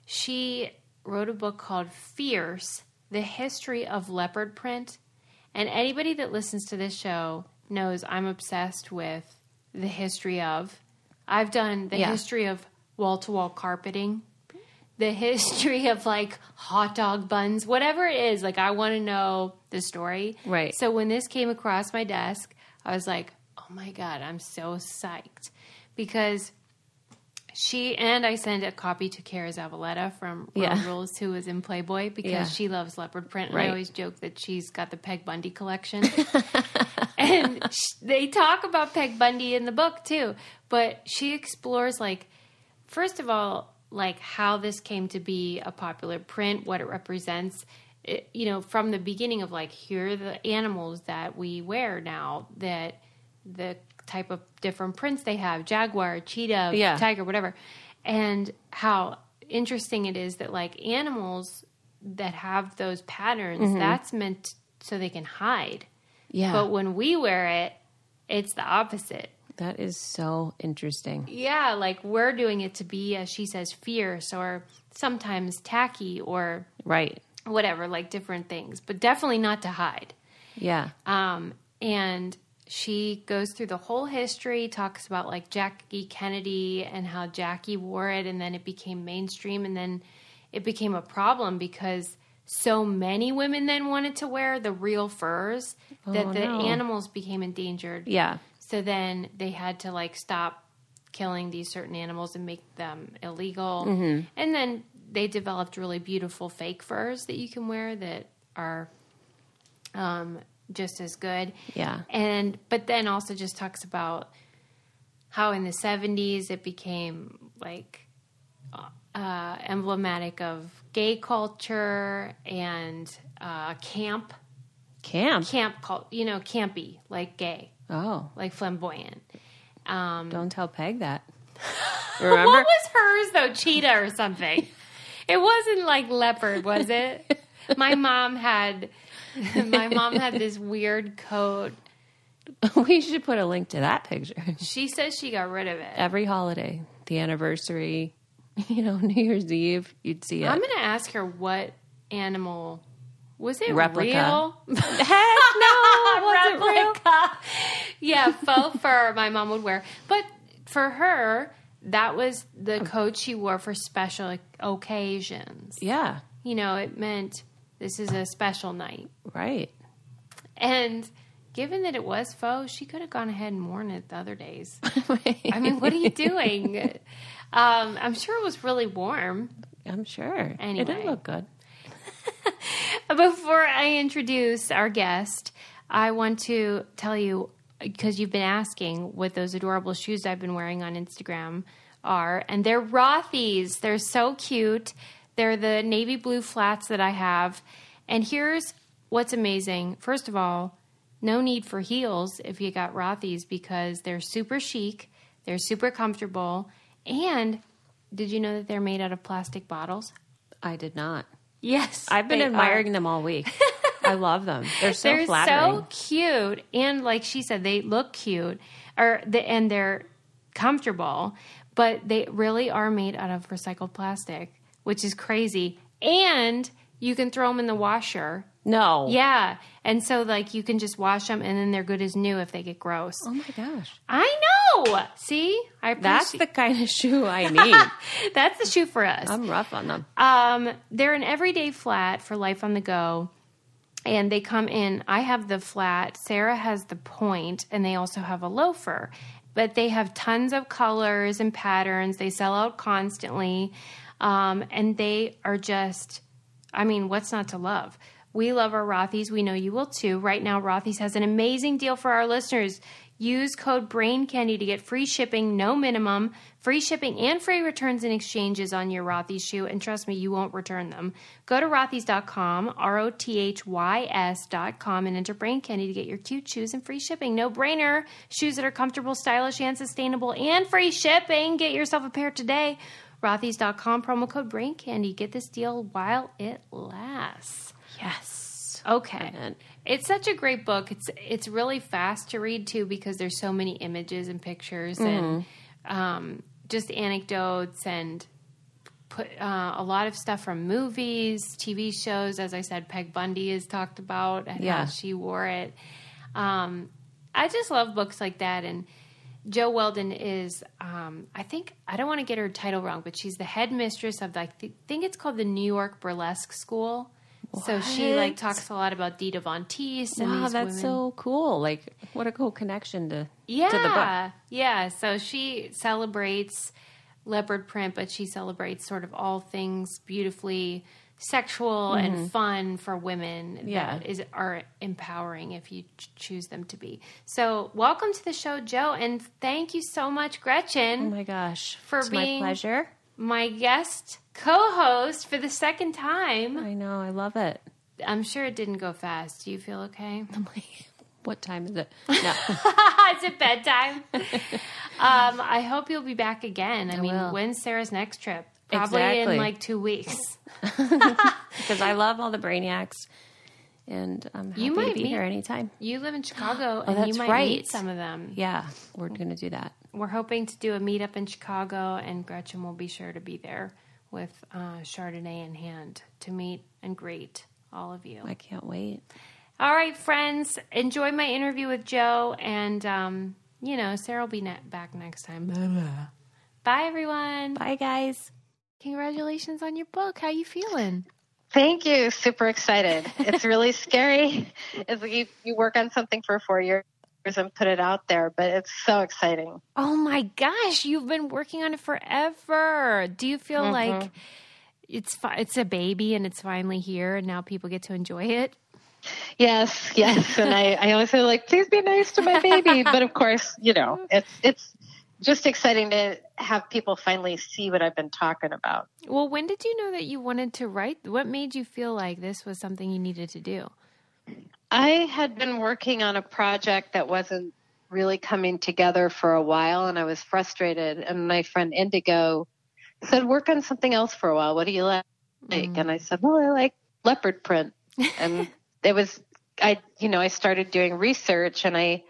she wrote a book called Fierce, The History of Leopard Print. And anybody that listens to this show knows I'm obsessed with the history of. I've done the history of wall-to-wall carpeting, the history of like hot dog buns, whatever it is. Like I want to know the story. Right. So when this came across my desk, I was like, oh my God, I'm so psyched. Because I sent a copy to Cara Zavaleta from Road Rules, who was in Playboy, because she loves leopard print. And I always joke that she's got the Peg Bundy collection. And they talk about Peg Bundy in the book too. But she explores, like, first of all, like how this came to be a popular print, what it represents, from the beginning of like, here are the animals that we wear now, that the type of different prints they have, jaguar, cheetah, tiger, whatever, and how interesting it is that like animals that have those patterns, that's meant so they can hide. Yeah. But when we wear it, it's the opposite. That is so interesting. Yeah, like we're doing it to be, as she says, fierce or sometimes tacky or whatever, like different things, but definitely not to hide. Yeah. And she goes through the whole history, talks about like Jackie Kennedy and how Jackie wore it, and then it became mainstream, and then it became a problem because so many women then wanted to wear the real furs that the animals became endangered. Yeah. So then they had to like stop killing these certain animals and make them illegal. Mm-hmm. And then they developed really beautiful fake furs that you can wear that are just as good. Yeah. But then also just talks about how in the 70s it became like emblematic of gay culture and camp cult, campy, like gay, like flamboyant. Don't tell Peg that. Remember? What was hers though? Cheetah or something. It wasn't like leopard, was it? My mom had this weird coat. We should put a link to that picture. She says she got rid of it. Every holiday, the anniversary, New Year's Eve, you'd see it. I'm going to ask her what animal. Was it replica? Real? Heck no, it wasn't real. Yeah, faux fur my mom would wear. But for her, that was the coat she wore for special occasions. Yeah. It meant this is a special night. Right. And given that it was faux, she could have gone ahead and worn it the other days. I mean, what are you doing? I'm sure it was really warm. I'm sure. Anyway. It didn't look good. Before I introduce our guest, I want to tell you, because you've been asking what those adorable shoes I've been wearing on Instagram are, and they're Rothy's. They're so cute. They're the navy blue flats that I have. And here's what's amazing. First of all, no need for heels if you got Rothy's because they're super chic, they're super comfortable, and did you know that they're made out of plastic bottles? I did not. Yes. I've been admiring them all week. I love them. They're so flattering. So cute. And like she said, they look cute and they're comfortable, but they really are made out of recycled plastic, which is crazy. And you can throw them in the washer. No. Yeah. And so like you can just wash them and then they're good as new if they get gross. Oh my gosh. I know. See? That's the kind of shoe I need. That's the shoe for us. I'm rough on them. They're an everyday flat for life on the go. And they come in, I have the flat, Sarah has the point, and they also have a loafer. But they have tons of colors and patterns. They sell out constantly. And they are just, what's not to love? We love our Rothy's. We know you will too. Right now, Rothy's has an amazing deal for our listeners. Use code BRAINCANDY to get free shipping, no minimum, free shipping and free returns and exchanges on your Rothy's shoe. And trust me, you won't return them. Go to rothys.com, ROTHYS.com, and enter BRAINCANDY to get your cute shoes and free shipping. No brainer. Shoes that are comfortable, stylish, and sustainable, and free shipping. Get yourself a pair today. Rothys.com, promo code BRAINCANDY. Get this deal while it lasts. Yes. Okay. It's such a great book. It's really fast to read too because there's so many images and pictures and just anecdotes and a lot of stuff from movies, TV shows. As I said, Peg Bundy is talked about and how she wore it. I just love books like that. And Jo Weldon is, I don't want to get her title wrong, but she's the head mistress of, I think it's called the New York Burlesque School. What? So she talks a lot about Dita Von Teese and these that's women. so cool. What a cool connection to the book. Yeah. So she celebrates leopard print, but she celebrates sort of all things beautifully sexual and fun for women that are empowering if you choose them to be. So welcome to the show, Jo, and thank you so much, Gretchen. Oh my gosh. For being my pleasure. My guest co-host for the second time. I know, I love it. I'm sure it didn't go fast. Do you feel okay? I'm like, what time is it? No. Is it bedtime? I hope you'll be back again. I mean, will. when's Sarah's next trip? Probably in 2 weeks. Because I love all the brainiacs. And I'm happy to be here anytime. You live in Chicago, and you might meet some of them. Yeah, we're going to do that. We're hoping to do a meetup in Chicago, and Gretchen will be sure to be there with Chardonnay in hand to meet and greet all of you. I can't wait. All right, friends, enjoy my interview with Jo, and, Sarah will be back next time. Bye, everyone. Bye, guys. Congratulations on your book. How you feeling? Thank you. Super excited. It's really scary. It's like you work on something for 4 years and put it out there, but it's so exciting. Oh, my gosh. You've been working on it forever. Do you feel like it's a baby and it's finally here and now people get to enjoy it? Yes. And I always say, like, please be nice to my baby. But of course, it's just exciting to have people finally see what I've been talking about. Well, when did you know that you wanted to write? What made you feel like this was something you needed to do? I had been working on a project that wasn't really coming together for a while, and I was frustrated. And my friend Indigo said, work on something else for a while. What do you like? And I said, well, I like leopard print. And I started doing research, and I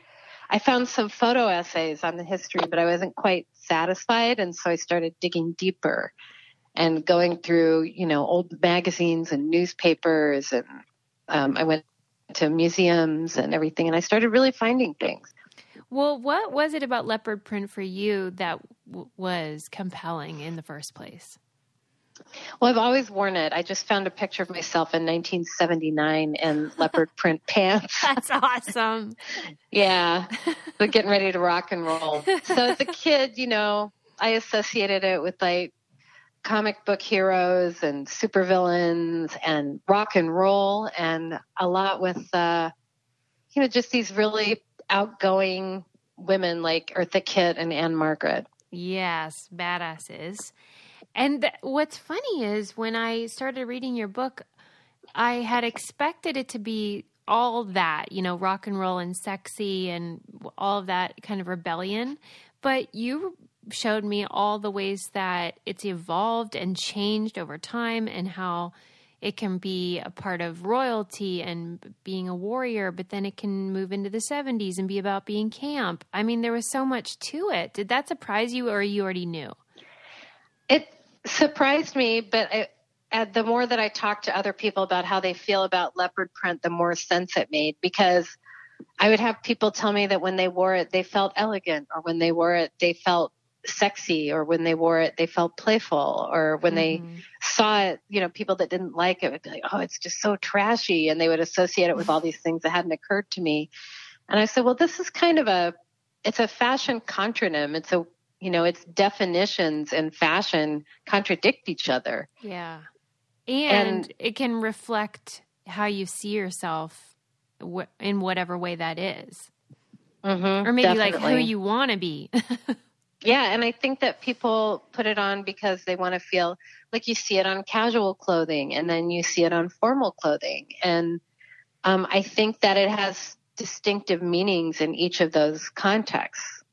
found some photo essays on the history, but I wasn't quite satisfied. And so I started digging deeper and going through, old magazines and newspapers. And I went to museums and everything, and I started really finding things. Well, what was it about leopard print for you that was compelling in the first place? Well, I've always worn it. I just found a picture of myself in 1979 in leopard print pants. That's awesome. Yeah, but getting ready to rock and roll. So as a kid, I associated it with like comic book heroes and supervillains and rock and roll, and a lot with, just these really outgoing women like Eartha Kitt and Anne Margaret. Yes, badasses. And what's funny is when I started reading your book, I had expected it to be all that, rock and roll and sexy and all of that kind of rebellion. But you showed me all the ways that it's evolved and changed over time and how it can be a part of royalty and being a warrior, but then it can move into the 70s and be about being camp. I mean, there was so much to it. Did that surprise you, or you already knew? It surprised me, but the more that I talked to other people about how they feel about leopard print, the more sense it made, because I would have people tell me that when they wore it, they felt elegant, or when they wore it, they felt sexy, or when they wore it, they felt playful, or when they saw it, people that didn't like it would be like, oh, it's just so trashy. And they would associate it with all these things that hadn't occurred to me. And I said, well, this is kind of it's a fashion contronym. It's its definitions in fashion contradict each other. Yeah. And it can reflect how you see yourself in whatever way that is. Or maybe definitely. like who you want to be. Yeah, and I think that people put it on because they want to feel like you see it on casual clothing, and then you see it on formal clothing. And I think that it has distinctive meanings in each of those contexts.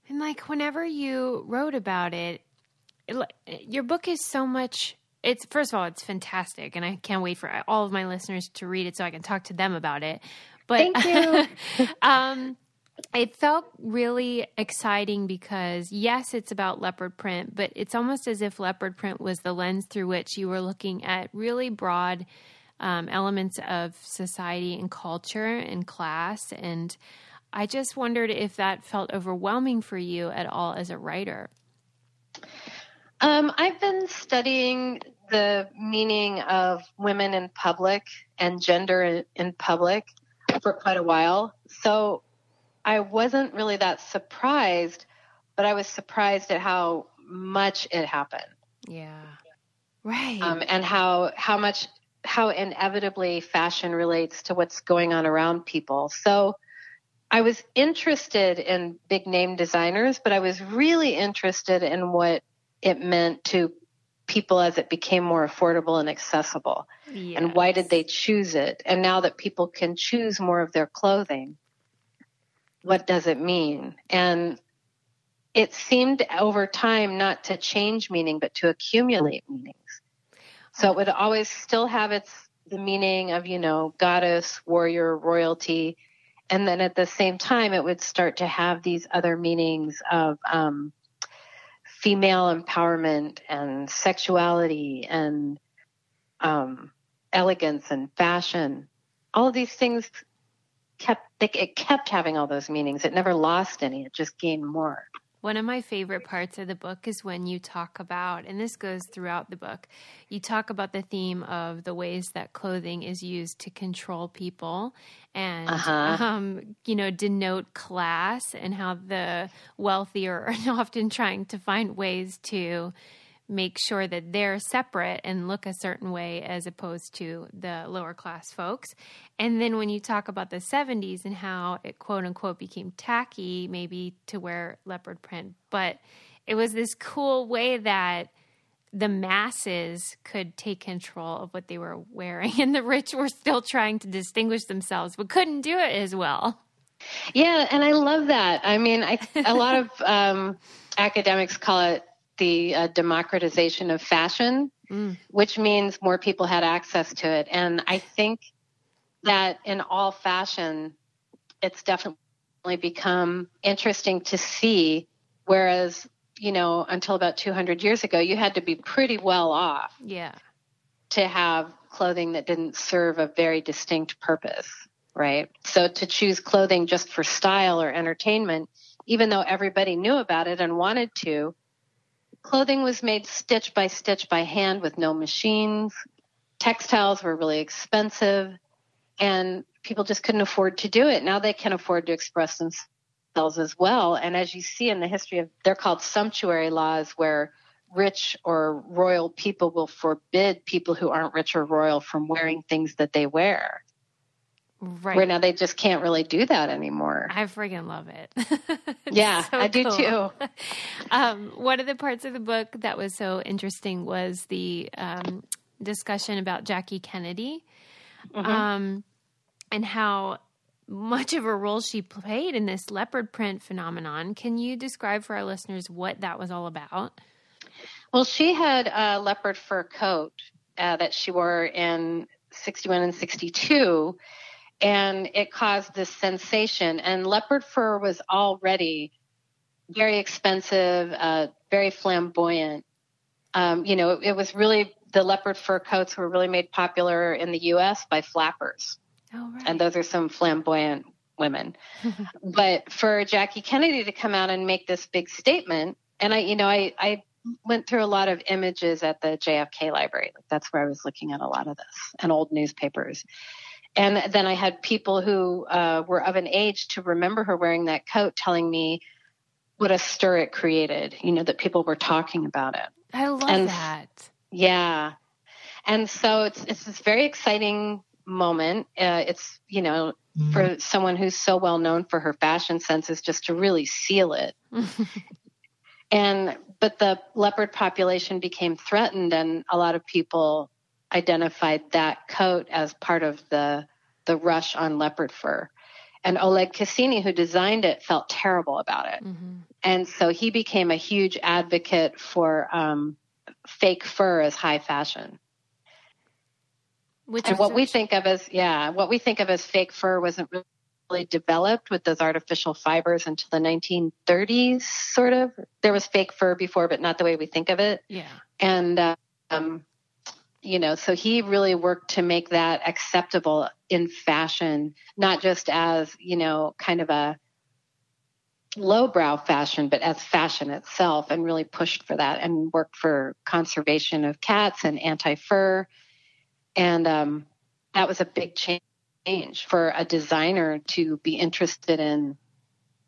And like whenever you wrote about it, your book is so much, first of all, it's fantastic. And I can't wait for all of my listeners to read it so I can talk to them about it. But thank you. It felt really exciting because, yes, it's about leopard print, but it's almost as if leopard print was the lens through which you were looking at really broad elements of society and culture and class. And I just wondered if that felt overwhelming for you at all as a writer. I've been studying the meaning of women in public and gender in public for quite a while. So I wasn't really that surprised, but I was surprised at how much it happened. Yeah. Right. And how inevitably fashion relates to what's going on around people. So I was interested in big name designers, but I was really interested in what it meant to people as it became more affordable and accessible. Yes. And why did they choose it? And now that people can choose more of their clothing, what does it mean? And it seemed over time not to change meaning, but to accumulate meanings. So it would always still have the meaning of, goddess, warrior, royalty. And then at the same time, it would start to have these other meanings of female empowerment and sexuality and elegance and fashion. all of these things it kept having all those meanings. It never lost any. It just gained more. One of my favorite parts of the book is when you talk about, and this goes throughout the book, you talk about the theme of the ways that clothing is used to control people and, denote class, and how the wealthy are often trying to find ways to make sure that they're separate and look a certain way as opposed to the lower class folks. And then when you talk about the 70s and how it quote unquote became tacky maybe to wear leopard print, but it was this cool way that the masses could take control of what they were wearing, and the rich were still trying to distinguish themselves but couldn't do it as well. Yeah, and I love that. I mean, a lot of academics call it the democratization of fashion, which means more people had access to it. And I think that in all fashion, it's definitely become interesting to see, whereas, until about 200 years ago, you had to be pretty well off to have clothing that didn't serve a very distinct purpose, right? So to choose clothing just for style or entertainment, even though everybody knew about it and wanted to, clothing was made stitch by hand with no machines. Textiles were really expensive, and people just couldn't afford to do it. Now they can afford to express themselves as well. And as you see in the history of, they're called sumptuary laws, where rich or royal people will forbid people who aren't rich or royal from wearing things that they wear. Right. Where now they just can't really do that anymore. I friggin' love it. Yeah, so I do cool. too. One of the parts of the book that was so interesting was the discussion about Jackie Kennedy, and how much of a role she played in this leopard print phenomenon. Can you describe for our listeners what that was all about? Well, she had a leopard fur coat that she wore in 61 and 62. And it caused this sensation. And leopard fur was already very expensive, very flamboyant. It was really, the leopard fur coats were really made popular in the U.S. by flappers. Oh, right. And those are some flamboyant women. But for Jackie Kennedy to come out and make this big statement, and I went through a lot of images at the JFK library. Like, that's where I was looking at a lot of this, and old newspapers. And then I had people who were of an age to remember her wearing that coat telling me what a stir it created, that people were talking about it. I love that. Yeah. And so it's this very exciting moment. It's, for someone who's so well known for her fashion senses, just to really seal it. But the leopard population became threatened, and a lot of people identified that coat as part of the rush on leopard fur. And Oleg Cassini, who designed it, felt terrible about it. And so he became a huge advocate for fake fur as high fashion. What we think of as fake fur wasn't really developed with those artificial fibers until the 1930s, sort of. There was fake fur before, but not the way we think of it. Yeah. And so he really worked to make that acceptable in fashion, not just as, kind of a lowbrow fashion, but as fashion itself, and really pushed for that and worked for conservation of cats and anti-fur. And that was a big change for a designer to be interested in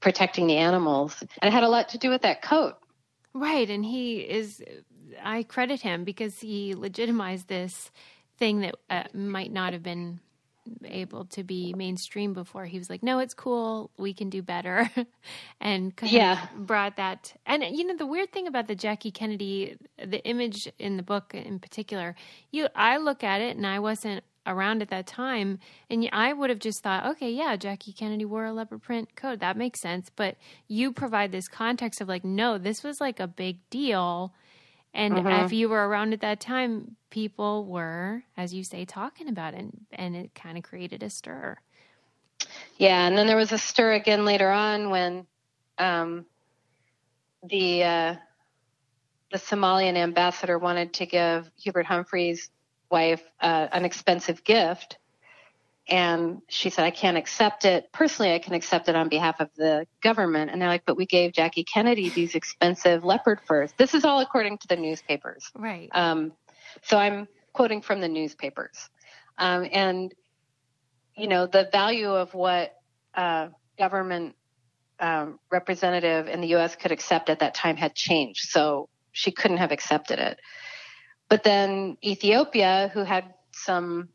protecting the animals. And it had a lot to do with that coat. Right. And I credit him because he legitimized this thing that might not have been able to be mainstream before. He was like, no, it's cool. We can do better. And kind of brought that. And, the weird thing about the Jackie Kennedy, the image in the book in particular, I look at it and I wasn't around at that time. And I would have just thought, okay, yeah, Jackie Kennedy wore a leopard print coat. That makes sense. But you provide this context of like, no, this was like a big deal. And if you were around at that time, people were, as you say, talking about it, and it kind of created a stir. Yeah, and then there was a stir again later on when the Somalian ambassador wanted to give Hubert Humphrey's wife an expensive gift, And she said, I can't accept it. Personally, I can accept it on behalf of the government. And they're like, but we gave Jackie Kennedy these expensive leopard furs. This is all according to the newspapers. Right. So I'm quoting from the newspapers. And, you know, the value of what government representative in the U.S. could accept at that time had changed. So she couldn't have accepted it. But then Ethiopia, who had some,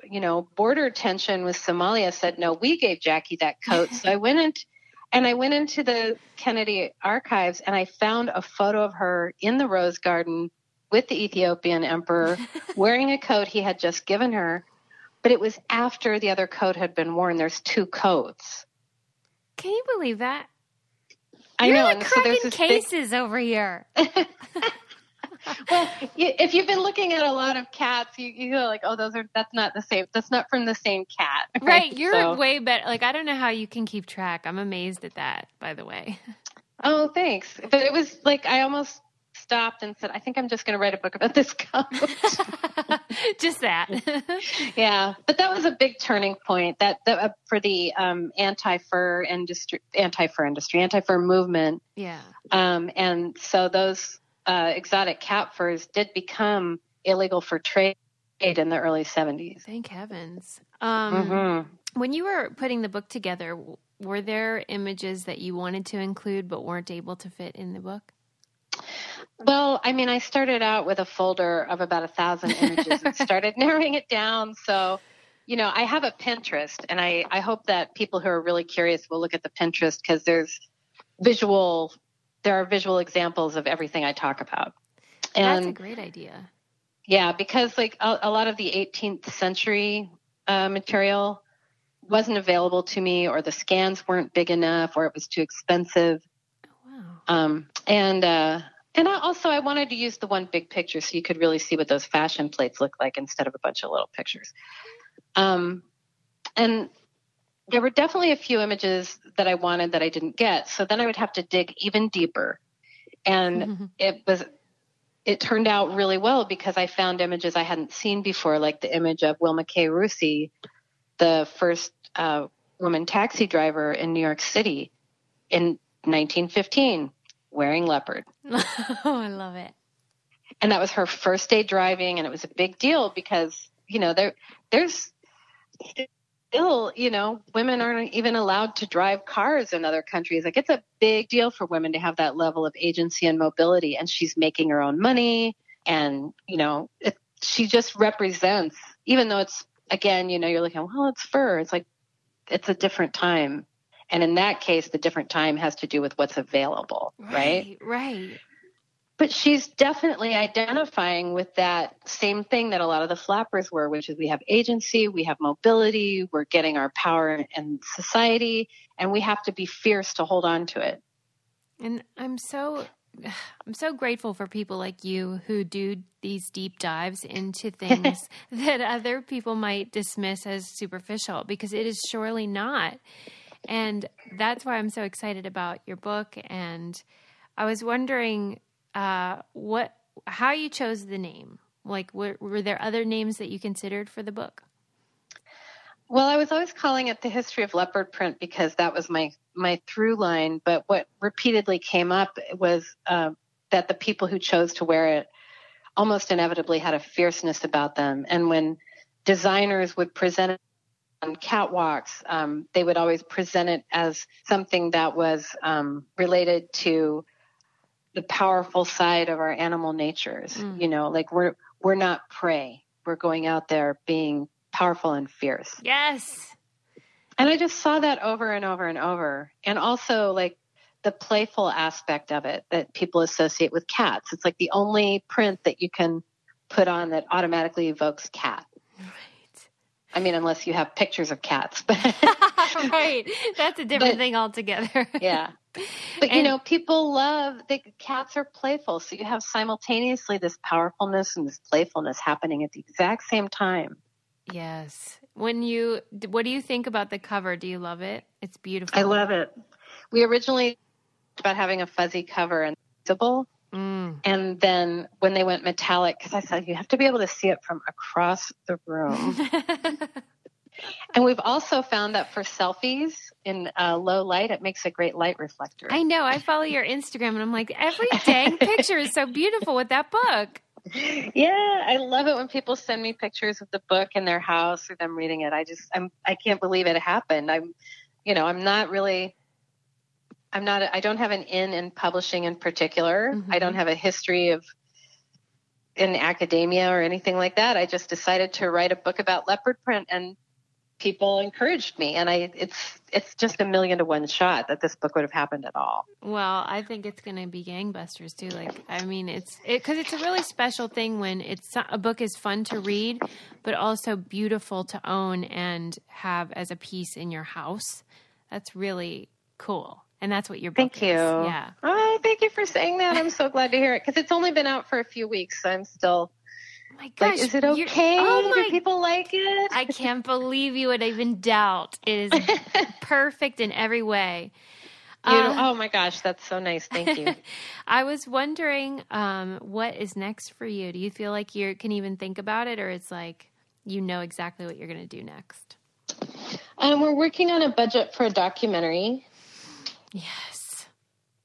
you know, border tension with Somalia, said, no, we gave Jackie that coat. So I went into the Kennedy archives and I found a photo of her in the Rose Garden with the Ethiopian emperor wearing a coat he had just given her. But it was after the other coat had been worn. There's two coats. Can you believe that? I You're know. like And cracking so there's cases over here. Well, if you've been looking at a lot of cats, you go like, oh, that's not the same. That's not from the same cat. Right. You're way better. Like, I don't know how you can keep track. I'm amazed at that, by the way. Oh, thanks. But it was like, I almost stopped and said, I think I'm just going to write a book about this coat. Just that. Yeah. But that was a big turning point that for the anti-fur movement. Yeah. And so those exotic cat furs did become illegal for trade in the early 70s. Thank heavens. Mm-hmm. When you were putting the book together, were there images that you wanted to include but weren't able to fit in the book? Well, I mean, I started out with a folder of about 1,000 images and started narrowing it down. So, you know, I have a Pinterest, and I hope that people who are really curious will look at the Pinterest because there are visual examples of everything I talk about. And that's a great idea. Yeah, because like a lot of the 18th century material wasn't available to me, or the scans weren't big enough, or it was too expensive. Oh, wow. And I wanted to use the one big picture so you could really see what those fashion plates look like instead of a bunch of little pictures. And there were definitely a few images that I wanted that I didn't get. So then I would have to dig even deeper. And it turned out really well because I found images I hadn't seen before, like the image of Wilma K. Rusi, the first woman taxi driver in New York City in 1915, wearing leopard. Oh, I love it. And that was her first day driving, and it was a big deal because, you know, there's still, you know, women aren't even allowed to drive cars in other countries. Like, it's a big deal for women to have that level of agency and mobility, and she's making her own money. And, you know, she just represents, even though it's, again, you know, you're looking, well, it's fur. It's like, it's a different time. And in that case, the different time has to do with what's available, right? Right. But she's definitely identifying with that same thing that a lot of the flappers were, which is we have agency, we have mobility, we're getting our power in society, and we have to be fierce to hold on to it. And I'm so grateful for people like you who do these deep dives into things that other people might dismiss as superficial, because it is surely not. And that's why I'm so excited about your book. And I was wondering how you chose the name. Like, were there other names that you considered for the book? Well, I was always calling it the History of Leopard Print because that was my through line. But what repeatedly came up was that the people who chose to wear it almost inevitably had a fierceness about them. And when designers would present it on catwalks, they would always present it as something that was related to the powerful side of our animal natures. You know, like we're not prey. We're going out there being powerful and fierce. Yes. And I just saw that over and over and over. And also like the playful aspect of it that people associate with cats. It's like the only print that you can put on that automatically evokes cat. I mean, unless you have pictures of cats. Right. That's a different thing altogether. Yeah. But, you know, people cats are playful. So you have simultaneously this powerfulness and this playfulness happening at the exact same time. Yes. What do you think about the cover? Do you love it? It's beautiful. I love it. We originally talked about having a fuzzy cover and visible. And then when they went metallic, because I said, you have to be able to see it from across the room. And we've also found that for selfies in low light, it makes a great light reflector. I know. I follow your Instagram, and I'm like, every dang picture is so beautiful with that book. Yeah, I love it when people send me pictures of the book in their house or them reading it. I can't believe it happened. I don't have an in publishing in particular. Mm-hmm. I don't have a history in academia or anything like that. I just decided to write a book about leopard print, and people encouraged me. And it's just 1,000,000 to 1 shot that this book would have happened at all. Well, I think it's going to be gangbusters too. Because it's a really special thing when a book is fun to read, but also beautiful to own and have as a piece in your house. That's really cool. And that's what your book is. Thank you. Yeah. Oh, thank you for saying that. I'm so glad to hear it, because it's only been out for a few weeks. So I'm still my gosh, is it okay? Do people like it? I can't believe you would even doubt. It is perfect in every way. Oh my gosh, that's so nice. Thank you. I was wondering what is next for you. Do you feel like you can even think about it, or it's like you know exactly what you're going to do next? We're working on a budget for a documentary. Yes.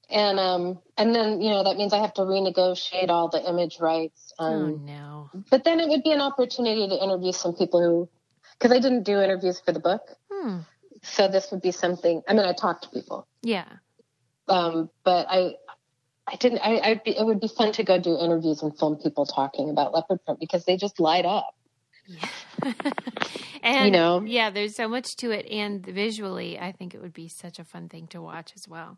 And then, that means I have to renegotiate all the image rights. Oh, no. But then it would be an opportunity to interview some people because I didn't do interviews for the book. So this would be something, I talked to people. Yeah. But it would be fun to go do interviews and film people talking about leopard print, because they just light up. Yeah. And, yeah, there's so much to it. And visually, I think it would be such a fun thing to watch as well.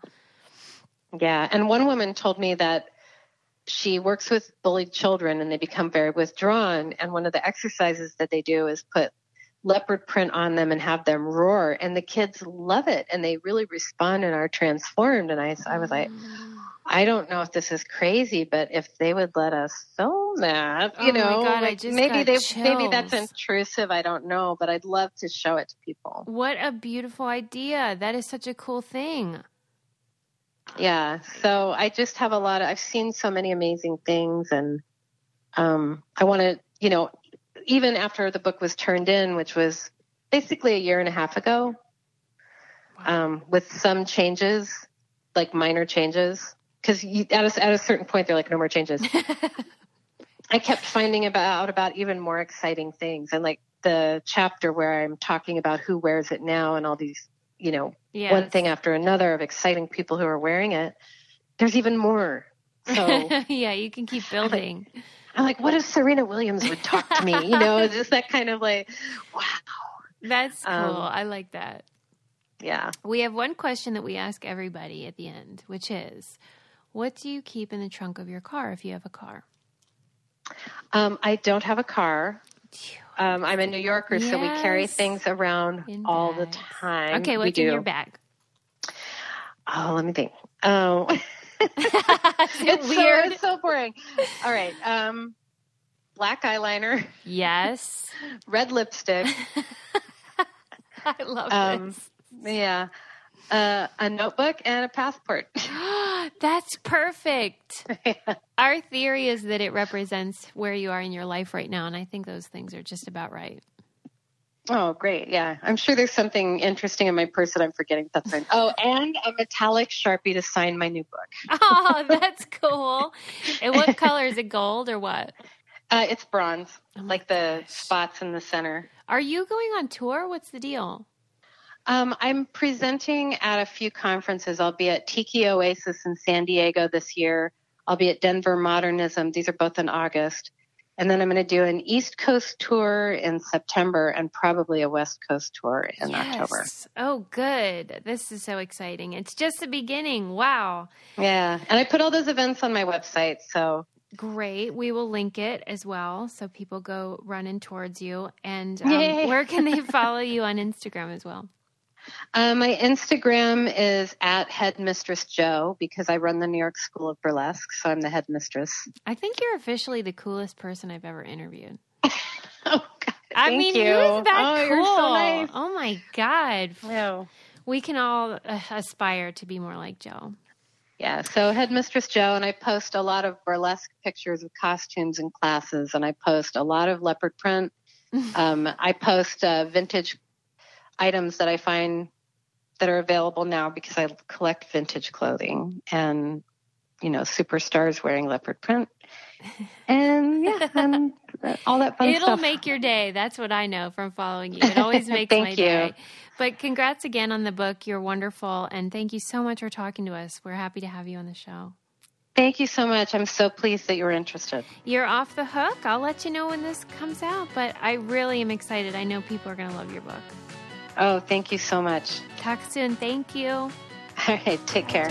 Yeah. And one woman told me that she works with bullied children and they become very withdrawn. And one of the exercises that they do is put leopard print on them and have them roar. And the kids love it. And they really respond and are transformed. And I was like, I don't know if this is crazy, but if they would let us film that, my God, maybe that's intrusive. I don't know, but I'd love to show it to people. What a beautiful idea. That is such a cool thing. Yeah. So I just have I've seen so many amazing things, and I want to, even after the book was turned in, which was basically 1.5 years ago, with some changes, like minor changes. Because at a certain point, they're like, no more changes. I kept finding about even more exciting things. And like the chapter where I'm talking about who wears it now and all these, yes. one thing after another of exciting people who are wearing it, there's even more. So yeah, you can keep building. I'm like, what if Serena Williams would talk to me? Just that kind of like, wow. That's cool. I like that. Yeah. We have one question that we ask everybody at the end, which is, what do you keep in the trunk of your car if you have a car? I don't have a car. I'm a New Yorker, yes. So we carry things around all the time. Okay, what's in your bag? Oh, let me think. Oh, it's weird. It's so boring. All right. Black eyeliner. Yes. Red lipstick. I love this. Yeah. A notebook and a passport. That's perfect. Yeah. Our theory is that it represents where you are in your life right now, and I think those things are just about right. Oh, great. Yeah. I'm sure there's something interesting in my purse that I'm forgetting. That's right. Oh, and a metallic Sharpie to sign my new book. Oh, that's cool. And what color? Is it gold or what? It's bronze, like the spots in the center. Are you going on tour? What's the deal? I'm presenting at a few conferences. I'll be at Tiki Oasis in San Diego this year. I'll be at Denver Modernism. These are both in August. And then I'm going to do an East Coast tour in September and probably a West Coast tour in October. Oh, good. This is so exciting. It's just the beginning. Wow. Yeah. And I put all those events on my website. So great. We will link it as well so people go running towards you. And where can they follow you on Instagram as well? My Instagram is at Headmistress Jo, because I run the New York School of Burlesque, so I'm the headmistress. I think you're officially the coolest person I've ever interviewed. Oh, God. Thank you. Who's that cool? You're so nice. Oh, my God. No. We can all aspire to be more like Jo. Yeah, so Headmistress Jo, and I post a lot of burlesque pictures of costumes and classes, and I post a lot of leopard print. I post vintage items that I find that are available now because I collect vintage clothing and, superstars wearing leopard print. And and all that fun stuff. It'll make your day. That's what I know from following you. It always makes my day. But congrats again on the book. You're wonderful. And thank you so much for talking to us. We're happy to have you on the show. Thank you so much. I'm so pleased that you were interested. You're off the hook. I'll let you know when this comes out. But I really am excited. I know people are going to love your book. Oh, thank you so much. Talk soon. Thank you. All right. Take care.